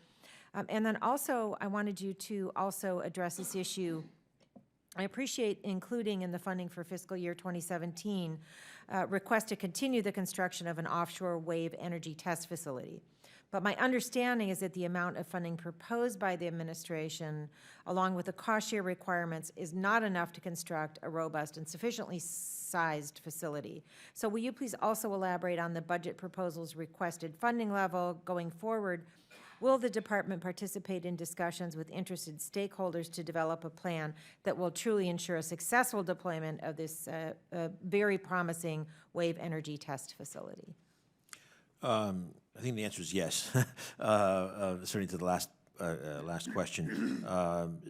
And then also, I wanted you to also address this issue. I appreciate including in the funding for fiscal year 2017 request to continue the construction of an offshore wave energy test facility. But my understanding is that the amount of funding proposed by the administration, along with the cost share requirements, is not enough to construct a robust and sufficiently sized facility. So will you please also elaborate on the budget proposal's requested funding level going forward? Will the department participate in discussions with interested stakeholders to develop a plan that will truly ensure a successful deployment of this very promising wave energy test facility? I think the answer is yes, certainly to the last question.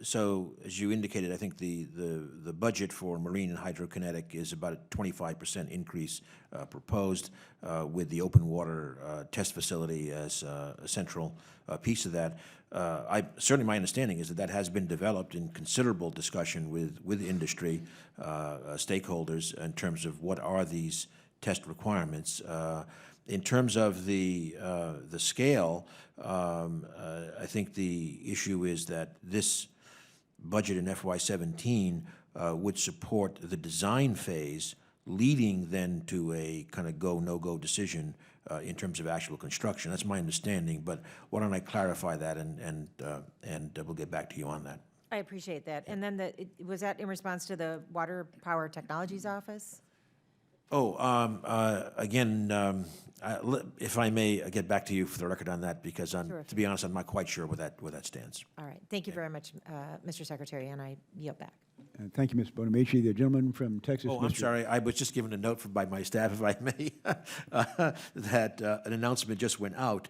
So, as you indicated, I think the budget for marine and hydrokinetic is about a 25% increase proposed, with the open water test facility as a central piece of that. Certainly my understanding is that that has been developed in considerable discussion with industry stakeholders in terms of what are these test requirements. In terms of the scale, I think the issue is that this budget in FY17 would support the design phase, leading then to a kind of go, no-go decision in terms of actual construction. That's my understanding, but why don't I clarify that, and we'll get back to you on that. I appreciate that. And then was that in response to the Water Power Technologies Office? Oh, again, if I may get back to you for the record on that, because to be honest, I'm not quite sure where that stands. All right. Thank you very much, Mr. Secretary, and I yield back. Thank you, Ms. Bonamici. The gentleman from Texas. Oh, I'm sorry. I was just given a note by my staff, if I may, that an announcement just went out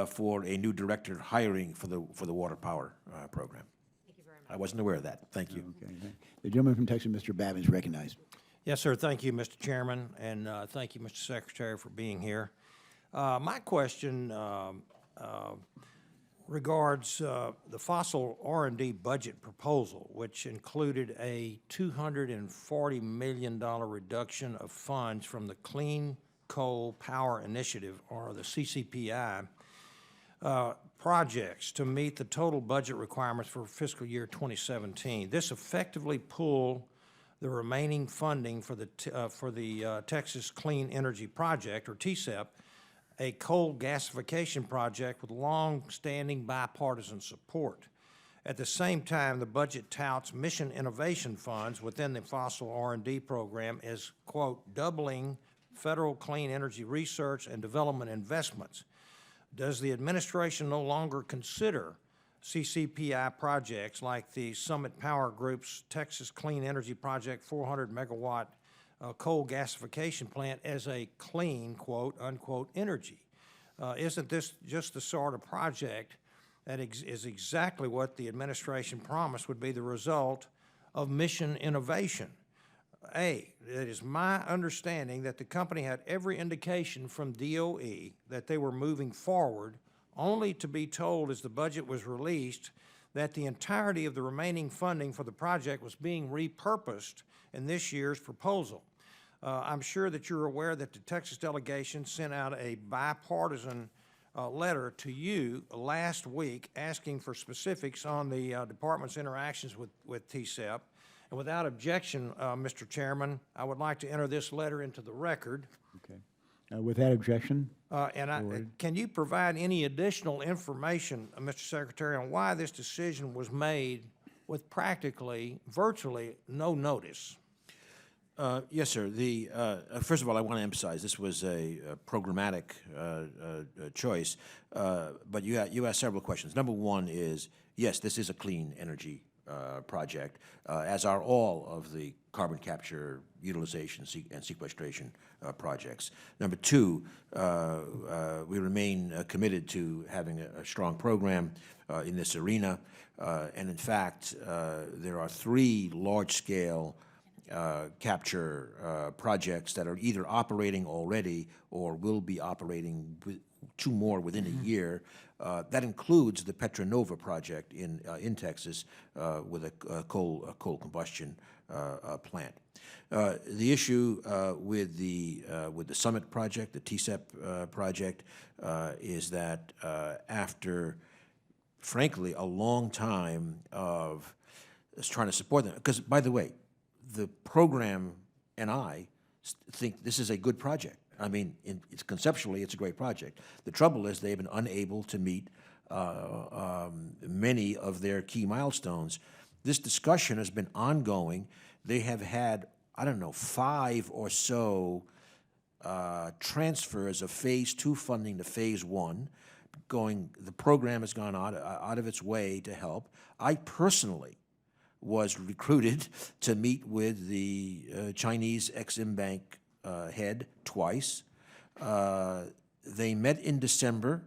for a new director hiring for the water power program. Thank you very much. I wasn't aware of that. Thank you. Okay. The gentleman from Texas, Mr. Babin, is recognized. Yes, sir. Thank you, Mr. Chairman, and thank you, Mr. Secretary, for being here. My question regards the fossil R&D budget proposal, which included a $240 million reduction of funds from the Clean Coal Power Initiative, or the CCPI, projects to meet the total budget requirements for fiscal year 2017. This effectively pulled the remaining funding for the Texas Clean Energy Project, or TCEP, a coal gasification project with long-standing bipartisan support. At the same time, the budget touts mission innovation funds within the fossil R&D program as, quote, doubling federal clean energy research and development investments. Does the administration no longer consider CCPI projects like the Summit Power Group's Texas Clean Energy Project 400 megawatt coal gasification plant as a clean, quote, unquote, energy? Isn't this just the sort of project that is exactly what the administration promised would be the result of mission innovation. It is my understanding that the company had every indication from DOE that they were moving forward, only to be told as the budget was released that the entirety of the remaining funding for the project was being repurposed in this year's proposal. I'm sure that you're aware that the Texas delegation sent out a bipartisan letter to you last week asking for specifics on the department's interactions with TCEP. And without objection, Mr. Chairman, I would like to enter this letter into the record. Okay. With that objection? Can you provide any additional information, Mr. Secretary, on why this decision was made with practically, virtually no notice? Yes, sir. First of all, I want to emphasize this was a programmatic choice, but you asked several questions. Number one is, yes, this is a clean energy project, as are all of the carbon capture, utilization, and sequestration projects. Number two, we remain committed to having a strong program in this arena, and in fact, there are 3 large-scale capture projects that are either operating already or will be operating 2 more within a year. That includes the Petronova project in Texas with a coal combustion plant. The issue with the Summit project, the TCEP project, is that after, frankly, a long time of trying to support them, because, by the way, the program and I think this is a good project. I mean, conceptually, it's a great project. The trouble is they've been unable to meet many of their key milestones. This discussion has been ongoing. They have had, I don't know, 5 or so transfers of Phase 2 funding to Phase 1. The program has gone out of its way to help. I personally was recruited to meet with the Chinese Exim Bank head twice. They met in December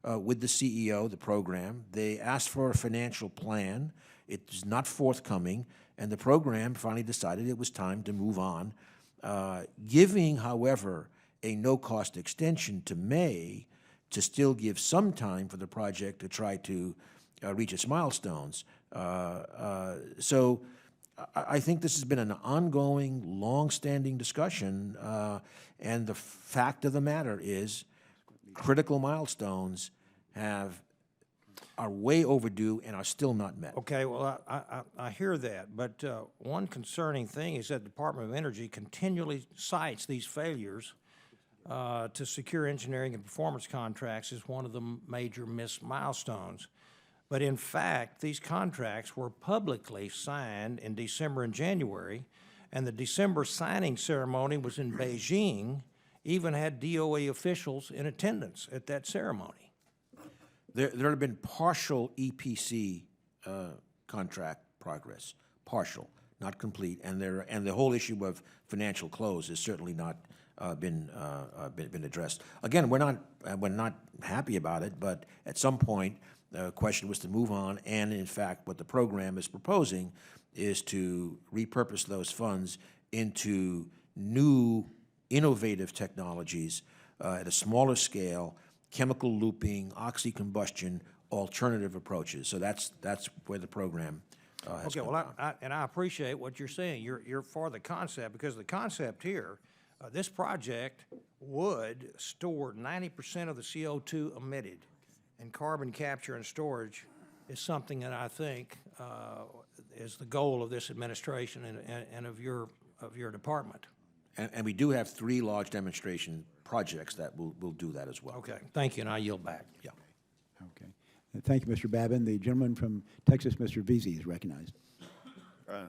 with the CEO of the program. They asked for a financial plan. It is not forthcoming, and the program finally decided it was time to move on, giving, however, a no-cost extension to May to still give some time for the project to try to reach its milestones. So I think this has been an ongoing, long-standing discussion, and the fact of the matter is critical milestones are way overdue and are still not met. Okay, well, I hear that, but one concerning thing is that the Department of Energy continually cites these failures to secure engineering and performance contracts as one of the major missed milestones. But in fact, these contracts were publicly signed in December and January, and the December signing ceremony was in Beijing, even had DOE officials in attendance at that ceremony. There have been partial EPC contract progress, partial, not complete, and the whole issue of financial close has certainly not been addressed. Again, we're not happy about it, but at some point, the question was to move on, and in fact, what the program is proposing is to repurpose those funds into new, innovative technologies at a smaller scale, chemical looping, oxy-combustion, alternative approaches. So that's where the program has Okay, come well, from. I appreciate what you're saying. You're for the concept, because the concept here, this project would store 90% of the CO2 emitted, and carbon capture and storage is something that I think is the goal of this administration and of your department. And we do have 3 large demonstration projects that will do that as well. Okay, thank you, and I yield back. Yeah. Okay. Thank you, Mr. Babin. The gentleman from Texas, Mr. Veazey, is recognized.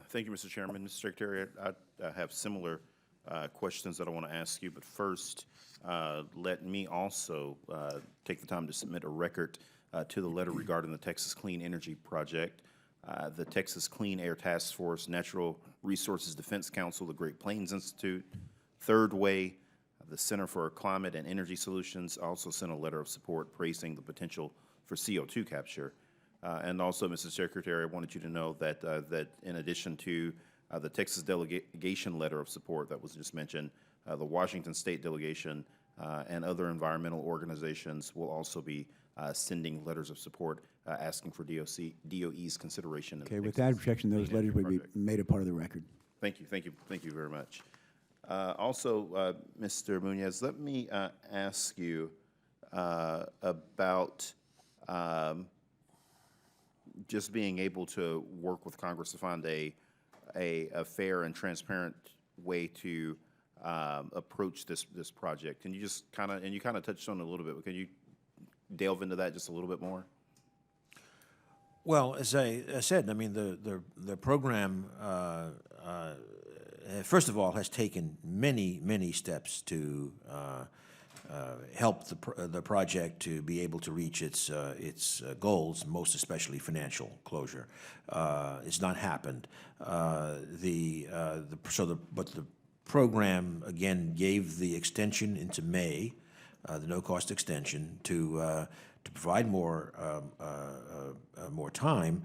Thank you, Mr. Chairman. Mr. Secretary, I have similar questions that I want to ask you, but first, let me also take the time to submit a record to the letter regarding the Texas Clean Energy Project. The Texas Clean Air Task Force, Natural Resources Defense Council, the Great Plains Institute, Third Way, the Center for Climate and Energy Solutions also sent a letter of support praising the potential for CO2 capture. And also, Mr. Secretary, I wanted you to know that, that in addition to the Texas delegation letter of support that was just mentioned, the Washington State delegation and other environmental organizations will also be sending letters of support asking for DOE's consideration. Okay, without objection, those letters would be made a part of the record. Thank you, thank you, thank you very much. Also, Mr. Moniz, let me ask you about just being able to work with Congress to find a fair and transparent way to approach this project. Can you just kind of, and you kind of touched on it a little bit, but can you delve into that just a little bit more? Well, as I said, I mean, the program, first of all, has taken many steps to help the project to be able to reach its goals, most especially financial closure. It's not happened. But the program again gave the extension into May, the no-cost extension to provide more time.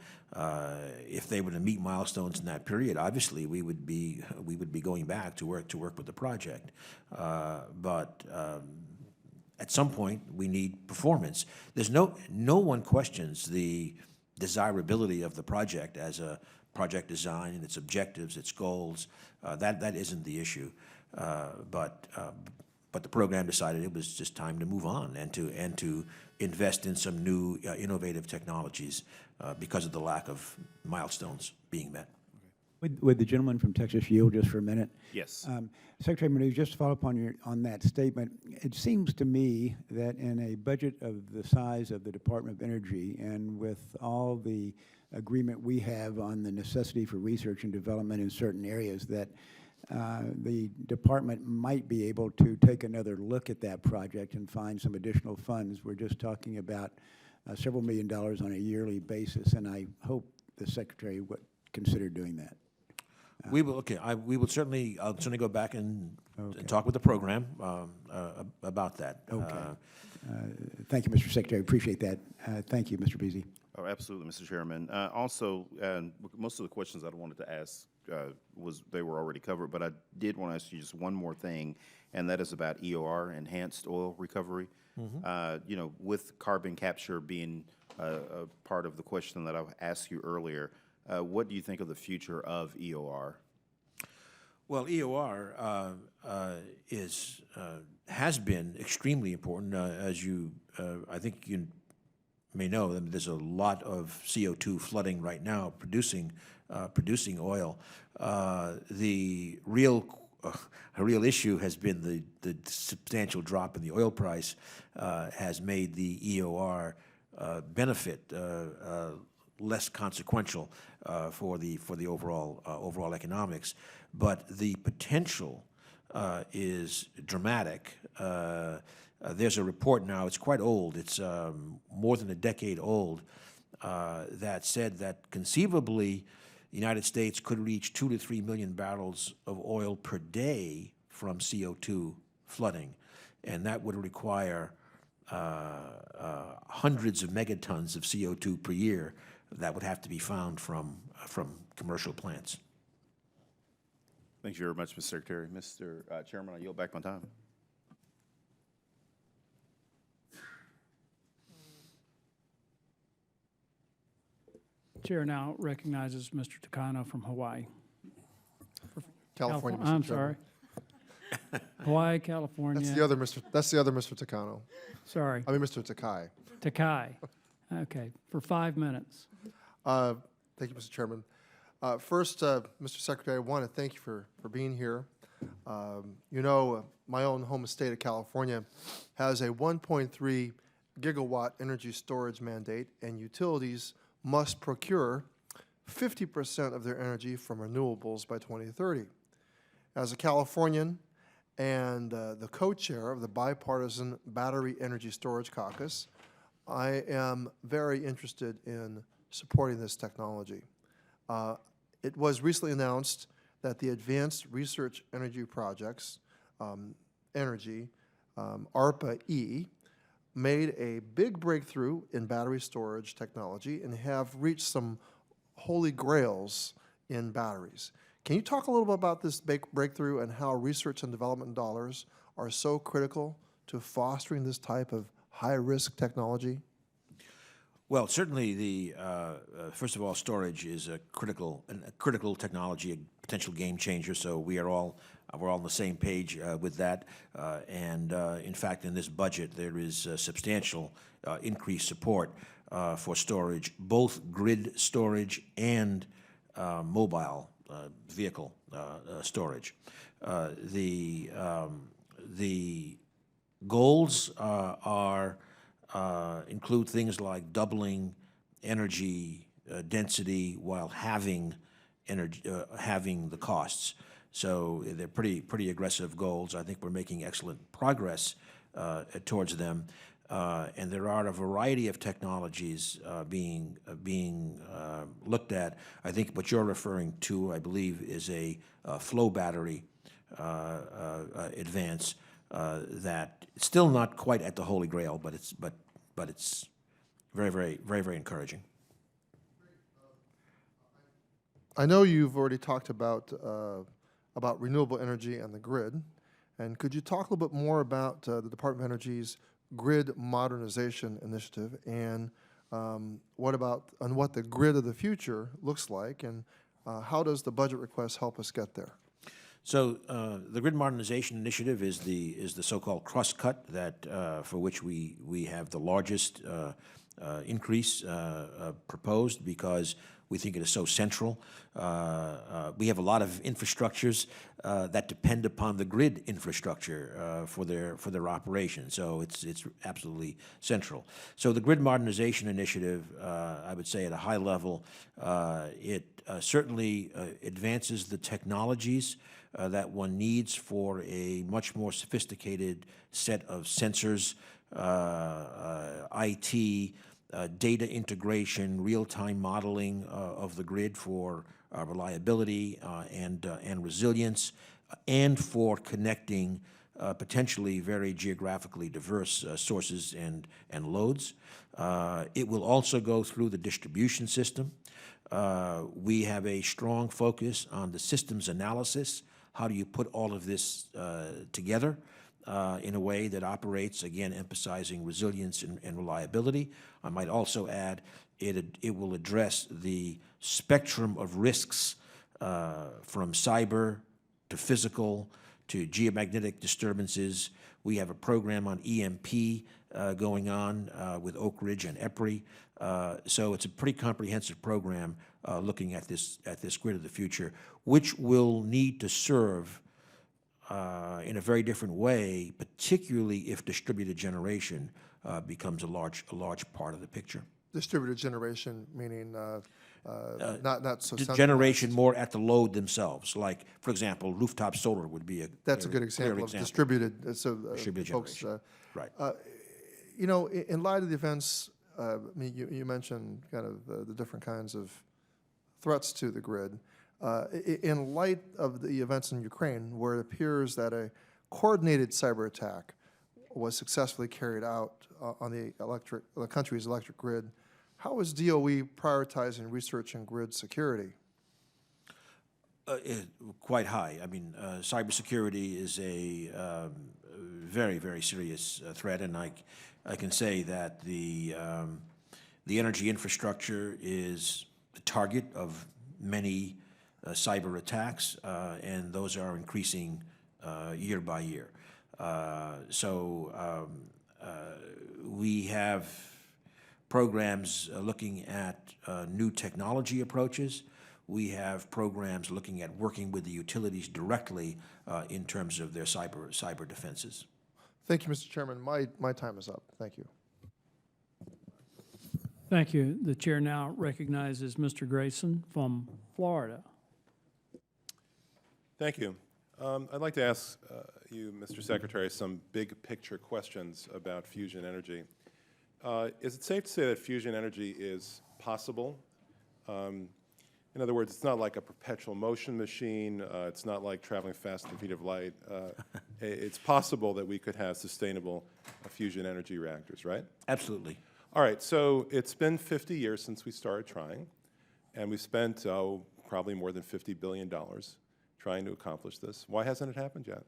If they were to meet milestones in that period, obviously we would be going back to work with the project. But at some point we need performance. There's no one questions the desirability of the project as a project design and its objectives, its goals. That isn't the issue. But the program decided it was just time to move on and to invest in some new innovative technologies because of the lack of milestones being met. Would the gentleman from Texas yield just for a minute? Yes. Secretary Moniz, just to follow up on that statement, it seems to me that in a budget of the size of the Department of Energy and with all the agreement we have on the necessity for research and development in certain areas, that the department might be able to take another look at that project and find some additional funds. We're just talking about several $1 million on a yearly basis, and I hope the Secretary would consider doing that. We will. Okay, I'll certainly go back and talk with the program about that. Okay. Thank you, Mr. Secretary. Appreciate that. Thank you, Mr. Beasy. Oh, absolutely, Mr. Chairman. Also, most of the questions I wanted to ask they were already covered, but I did want to ask you just one more thing, and that is about EOR, enhanced oil recovery. You know, with carbon capture being a part of the question that I asked you earlier, what do you think of the future of EOR? Well, EOR has been extremely important. As you, I think you may know, there's a lot of CO2 flooding right now, producing oil. The real issue has been the substantial drop in the oil price has made the EOR benefit less consequential for the overall economics, but the potential is dramatic. There's a report now, it's quite old, it's more than a decade old, that said that conceivably the United States could reach 2 to 3 million barrels of oil per day from CO2 flooding, and that would require hundreds of megatons of CO2 per year that would have to be found from commercial plants. Thank you very much, Mr. Secretary. Mr. Chairman, I yield back my time. Chair now recognizes Mr. Takano from Hawaii. California, Mr. I'm Chairman. sorry. Hawaii, California. That's the other Mr. Takano. Sorry. I mean, Mr. Takai. Takai. Okay, for 5 minutes. Thank you, Mr. Chairman. First, Mr. Secretary, I want to thank you for being here. You know, my own home state of California has a 1.3 gigawatt energy storage mandate, and utilities must procure 50% of their energy from renewables by 2030. As a Californian and the co-chair of the Bipartisan Battery Energy Storage Caucus, I am very interested in supporting this technology. It was recently announced that the Advanced Research Energy Projects, ARPA-E, made a big breakthrough in battery storage technology and have reached some holy grails in batteries. Can you talk a little bit about this big breakthrough and how research and development dollars are so critical to fostering this type of high-risk technology? Well, certainly the first of all, storage is a critical technology, a potential game changer. So we're all on the same page with that. And in fact, in this budget, there is substantial increased support for storage, both grid storage and mobile vehicle storage. The goals include things like doubling energy density while having the costs. So they're pretty aggressive goals. I think we're making excellent progress towards them. And there are a variety of technologies being looked at. I think what you're referring to, I believe, is a flow battery advance that still not quite at the Holy Grail, but it's very encouraging. I know you've already talked about renewable energy and the grid, and could you talk a little bit more about the Department of Energy's grid modernization initiative and what the grid of the future looks like, and how does the budget request help us get there? So the grid modernization initiative is the so-called cross-cut that for which we have the largest increase proposed because we think it is so central. We have a lot of infrastructures that depend upon the grid infrastructure for their operation. So it's absolutely central. So the grid modernization initiative, I would say at a high level, it certainly advances the technologies that one needs for a much more sophisticated set of sensors, IT, data integration, real-time modeling of the grid for reliability and resilience, and for connecting potentially very geographically diverse sources and loads. It will also go through the distribution system. We have a strong focus on the systems analysis. How do you put all of this together in a way that operates, again, emphasizing resilience and reliability? I might also add it will address the spectrum of risks from cyber to physical to geomagnetic disturbances. We have a program on EMP going on with Oak Ridge and EPRI. So it's a pretty comprehensive program looking at this grid of the future, which will need to serve in a very different way, particularly if distributed generation becomes a large part of the picture. Distributed generation meaning not so generation more at the load themselves. Like, for example, rooftop solar would be that's a good example of distributed. Distributed folks, generation. Right. You know, in light of the events, I mean, you mentioned kind of the different kinds of threats to the grid. In light of the events in Ukraine, where it appears that a coordinated cyber attack was successfully carried out on the country's electric grid, how is DOE prioritizing research in grid security? Quite high. I mean, cybersecurity is a very serious threat, and I can say that the energy infrastructure is the target of many cyber attacks, and those are increasing year by year. So we have programs looking at new technology approaches. We have programs looking at working with the utilities directly in terms of their cyber defenses. Thank you, Mr. Chairman. My time is up. Thank you. Thank you. The chair now recognizes Mr. Grayson from Florida. Thank you. I'd like to ask you, Mr. Secretary, some big picture questions about fusion energy. Is it safe to say that fusion energy is possible? In other words, it's not like a perpetual motion machine. It's not like traveling fast at the speed of light. It's possible that we could have sustainable fusion energy reactors, right? Absolutely. All right, so it's been 50 years since we started trying, and we spent, probably more than $50 billion trying to accomplish this. Why hasn't it happened yet?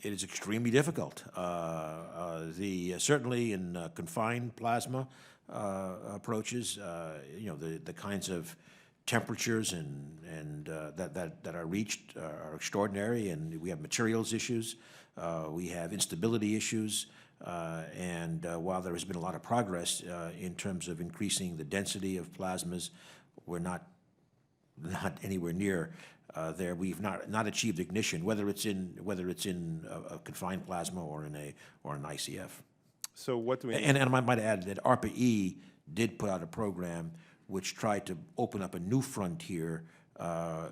It is extremely difficult. Certainly in confined plasma approaches, the kinds of temperatures and that are reached are extraordinary, and we have materials issues, we have instability issues, and while there has been a lot of progress in terms of increasing the density of plasmas, we're not anywhere near there. We've not achieved ignition, whether it's in a confined plasma or in an ICF. So what do we? And I might add that ARPA-E did put out a program which tried to open up a new frontier,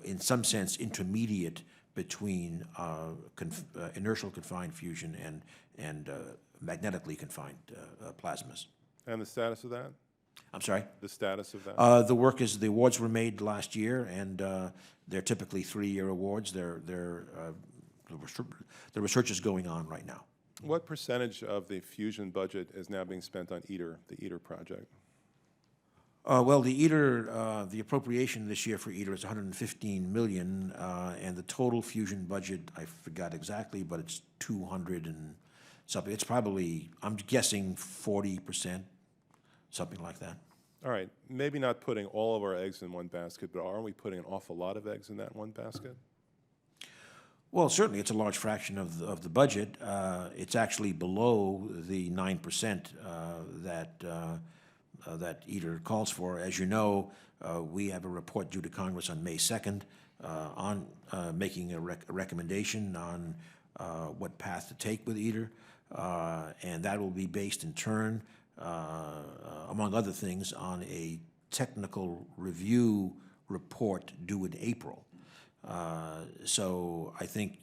in some sense intermediate between inertial confined fusion and magnetically confined plasmas. And the status of that? I'm sorry? The status of that? The awards were made last year, and they're typically 3-year awards. The research is going on right now. What percentage of the fusion budget is now being spent on ITER, the ITER project? Well, the ITER, the appropriation this year for ITER is $115 million, and the total fusion budget, I forgot exactly, but it's 200 and something. It's probably, I'm guessing 40%, something like that. All right, maybe not putting all of our eggs in one basket, but aren't we putting an awful lot of eggs in that one basket? Well, certainly it's a large fraction of the budget. It's actually below the 9% that ITER calls for. As you know, we have a report due to Congress on May 2nd on making a recommendation on what path to take with ITER, and that will be based in turn, among other things, on a technical review report due in April. So I think,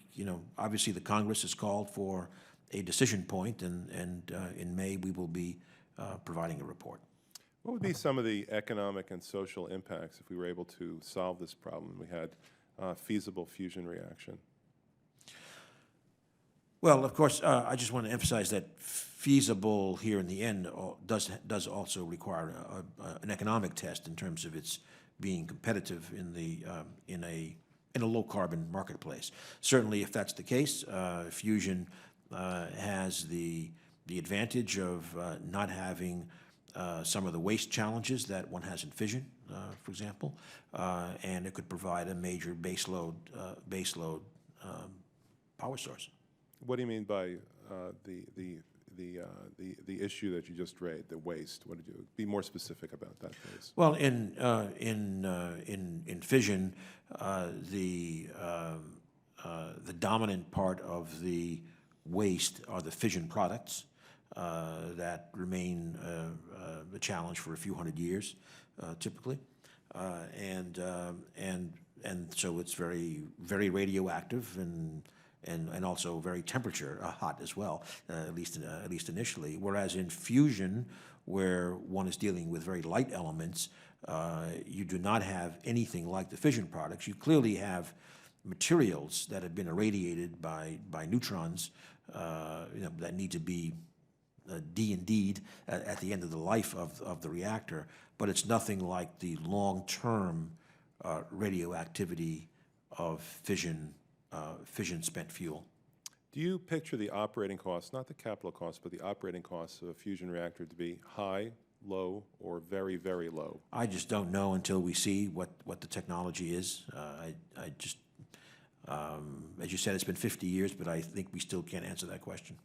obviously the Congress has called for a decision point, and in May we will be providing a report. What would be some of the economic and social impacts if we were able to solve this problem? We had feasible fusion reaction. Well, of course, I just want to emphasize that feasible here in the end does also require an economic test in terms of its being competitive in a low carbon marketplace. Certainly, if that's the case, fusion has the advantage of not having some of the waste challenges that one has in fission, for example, and it could provide a major baseload power source. What do you mean by the issue that you just raised, the waste? What did you be more specific about that, please? Well, in fission, the dominant part of the waste are the fission products that remain a challenge for a few hundred years, typically, and so it's very radioactive and also very temperature hot as well, at least initially. Whereas in fusion, where one is dealing with very light elements, you do not have anything like the fission products. You clearly have materials that have been irradiated by neutrons, that need to be D&D'd at the end of the life of the reactor, but it's nothing like the long-term radioactivity of fission spent fuel. Do you picture the operating costs, not the capital costs, but the operating costs of a fusion reactor to be high, low, or very, very low? I just don't know until we see what the technology is. I just, as you said, it's been 50 years, but I think we still can't answer that question.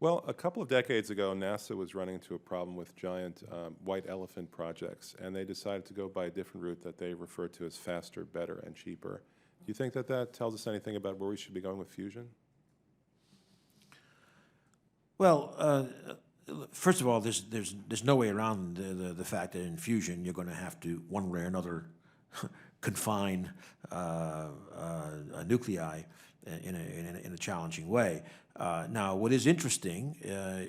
Well, a couple of decades ago, NASA was running into a problem with giant white elephant projects, and they decided to go by a different route that they referred to as faster, better, and cheaper. Do you think that tells us anything about where we should be going with fusion? Well, first of all, there's no way around the fact that in fusion you're going to have to, one way or another, confine nuclei, in a challenging way. Now, what is interesting,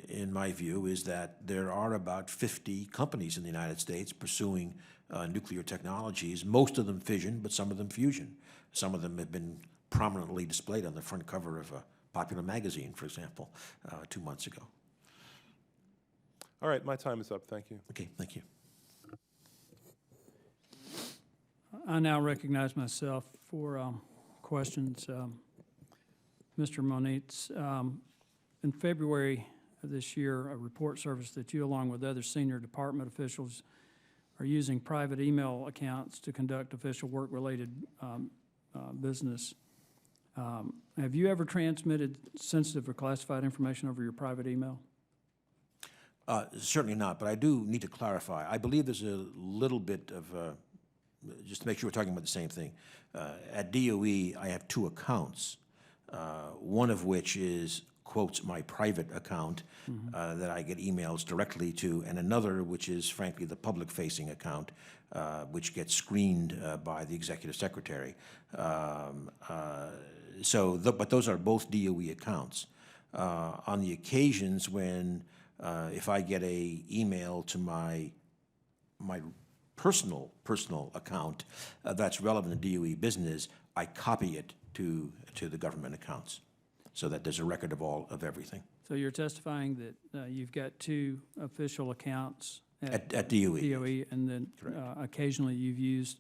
in my view, is that there are about 50 companies in the United States pursuing nuclear technologies, most of them fission, but some of them fusion. Some of them have been prominently displayed on the front cover of a popular magazine, for example, 2 months ago. All right, my time is up. Thank you. Okay, thank you. I now recognize myself for questions. Mr. Moniz, in February of this year, a report surfaced that you, along with other senior department officials, are using private email accounts to conduct official work-related business. Have you ever transmitted sensitive or classified information over your private email? Certainly not, but I do need to clarify. I believe there's a little bit of, just to make sure we're talking about the same thing. At DOE, I have 2 accounts, one of which is, quotes, my private account that I get emails directly to, and another which is, frankly, the public-facing account, which gets screened by the executive secretary. But those are both DOE accounts. On the occasions when, if I get a email to my personal account that's relevant to DOE business, I copy it to the government accounts so that there's a record of everything. So you're testifying that you've got 2 official accounts at DOE. DOE, and then occasionally you've used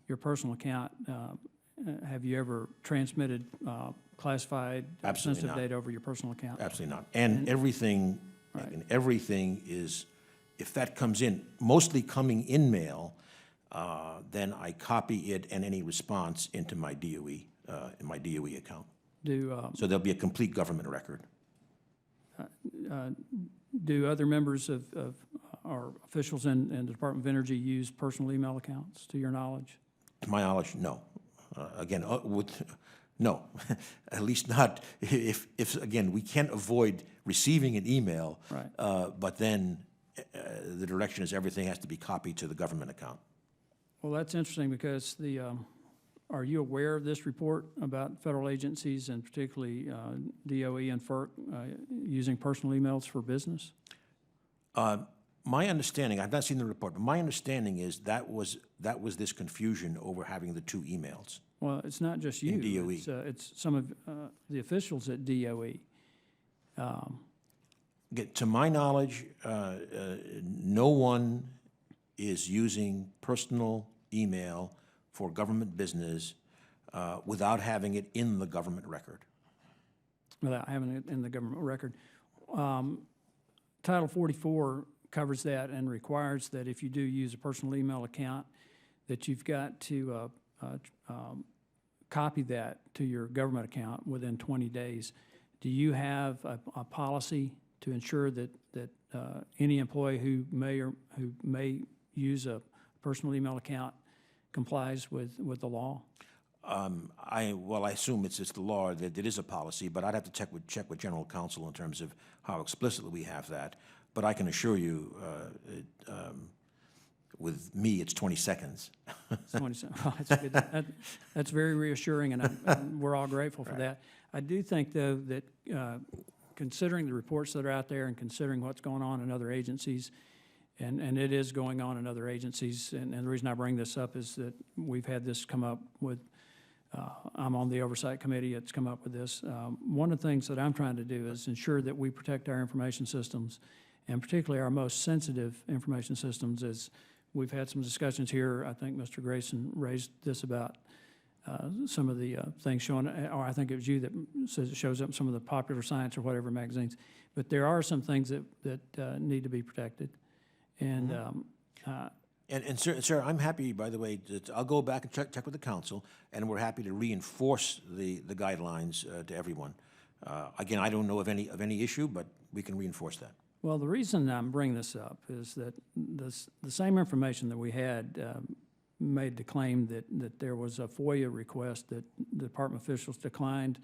your personal account. Have you ever transmitted classified sensitive data over your personal account? Absolutely not. And everything, and everything is, if that comes in, mostly coming in mail, then I copy it and any response into my DOE, in my DOE account. So there'll be a complete government record. Do other members of or officials in the Department of Energy use personal email accounts, to your knowledge? To my knowledge, no. Again, no, at least not if again, we can't avoid receiving an email, but then the direction is everything has to be copied to the government account. Well, that's interesting because are you aware of this report about federal agencies and particularly DOE and FERC using personal emails for business? My understanding, I've not seen the report, but my understanding is that was this confusion over having the 2 emails. Well, it's not just you. In DOE. It's some of the officials at DOE. To my knowledge, no one is using personal email for government business without having it in the government record. Without having it in the government record. Title 44 covers that and requires that if you do use a personal email account, that you've got to copy that to your government account within 20 days. Do you have a policy to ensure that any employee who may use a personal email account complies with the law? I assume it's the law that it is a policy, but I'd have to check with General Counsel in terms of how explicitly we have that. But I can assure you, with me, it's 20 seconds. 20 seconds. Well, that's good. That's very reassuring, and we're all grateful for that. I do think, though, that considering the reports that are out there and considering what's going on in other agencies, and it is going on in other agencies, and the reason I bring this up is that we've had this come up with, I'm on the Oversight Committee, it's come up with this. One of the things that I'm trying to do is ensure that we protect our information systems, and particularly our most sensitive information systems. As we've had some discussions here, I think Mr. Grayson raised this about some of the things shown, or I think it was you that says it shows up in some of the Popular Science or whatever magazines. But there are some things that need to be protected. And sir, I'm happy, by the way, I'll go back and check with the council, and we're happy to reinforce the guidelines to everyone. Again, I don't know of any issue, but we can reinforce that. Well, the reason I'm bringing this up is that the same information that we had made the claim that there was a FOIA request that the department officials declined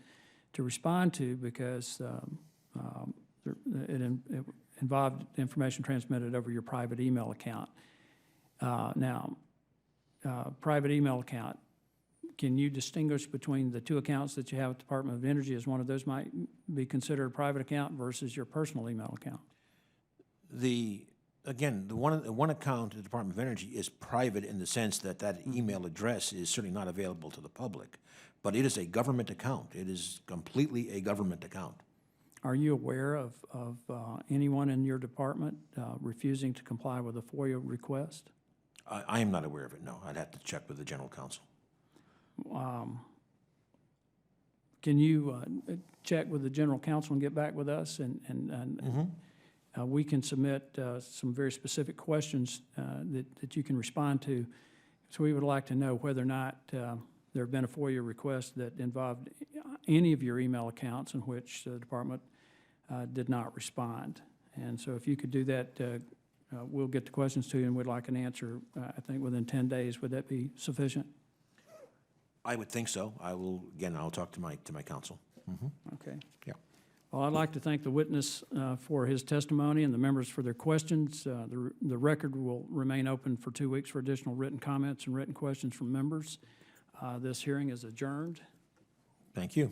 to respond to because it involved information transmitted over your private email account. Now, private email account can you distinguish between the two accounts that you have at the Department of Energy, as one of those might be considered a private account versus your personal email account? Again, the one account at the Department of Energy is private in the sense that that email address is certainly not available to the public, but it is a government account. It is completely a government account. Are you aware of anyone in your department refusing to comply with a FOIA request? I am not aware of it, no. I'd have to check with the general counsel. Can you check with the general counsel and get back with us, and we can submit some very specific questions that you can respond to. So we would like to know whether or not there have been a FOIA request that involved any of your email accounts in which the department did not respond. And so if you could do that, we'll get the questions to you, and we'd like an answer, I think, within 10 days. Would that be sufficient? I would think so. I'll talk to my counsel. Okay. Yeah. Well, I'd like to thank the witness for his testimony and the members for their questions. The record will remain open for 2 weeks for additional written comments and written questions from members. This hearing is adjourned. Thank you.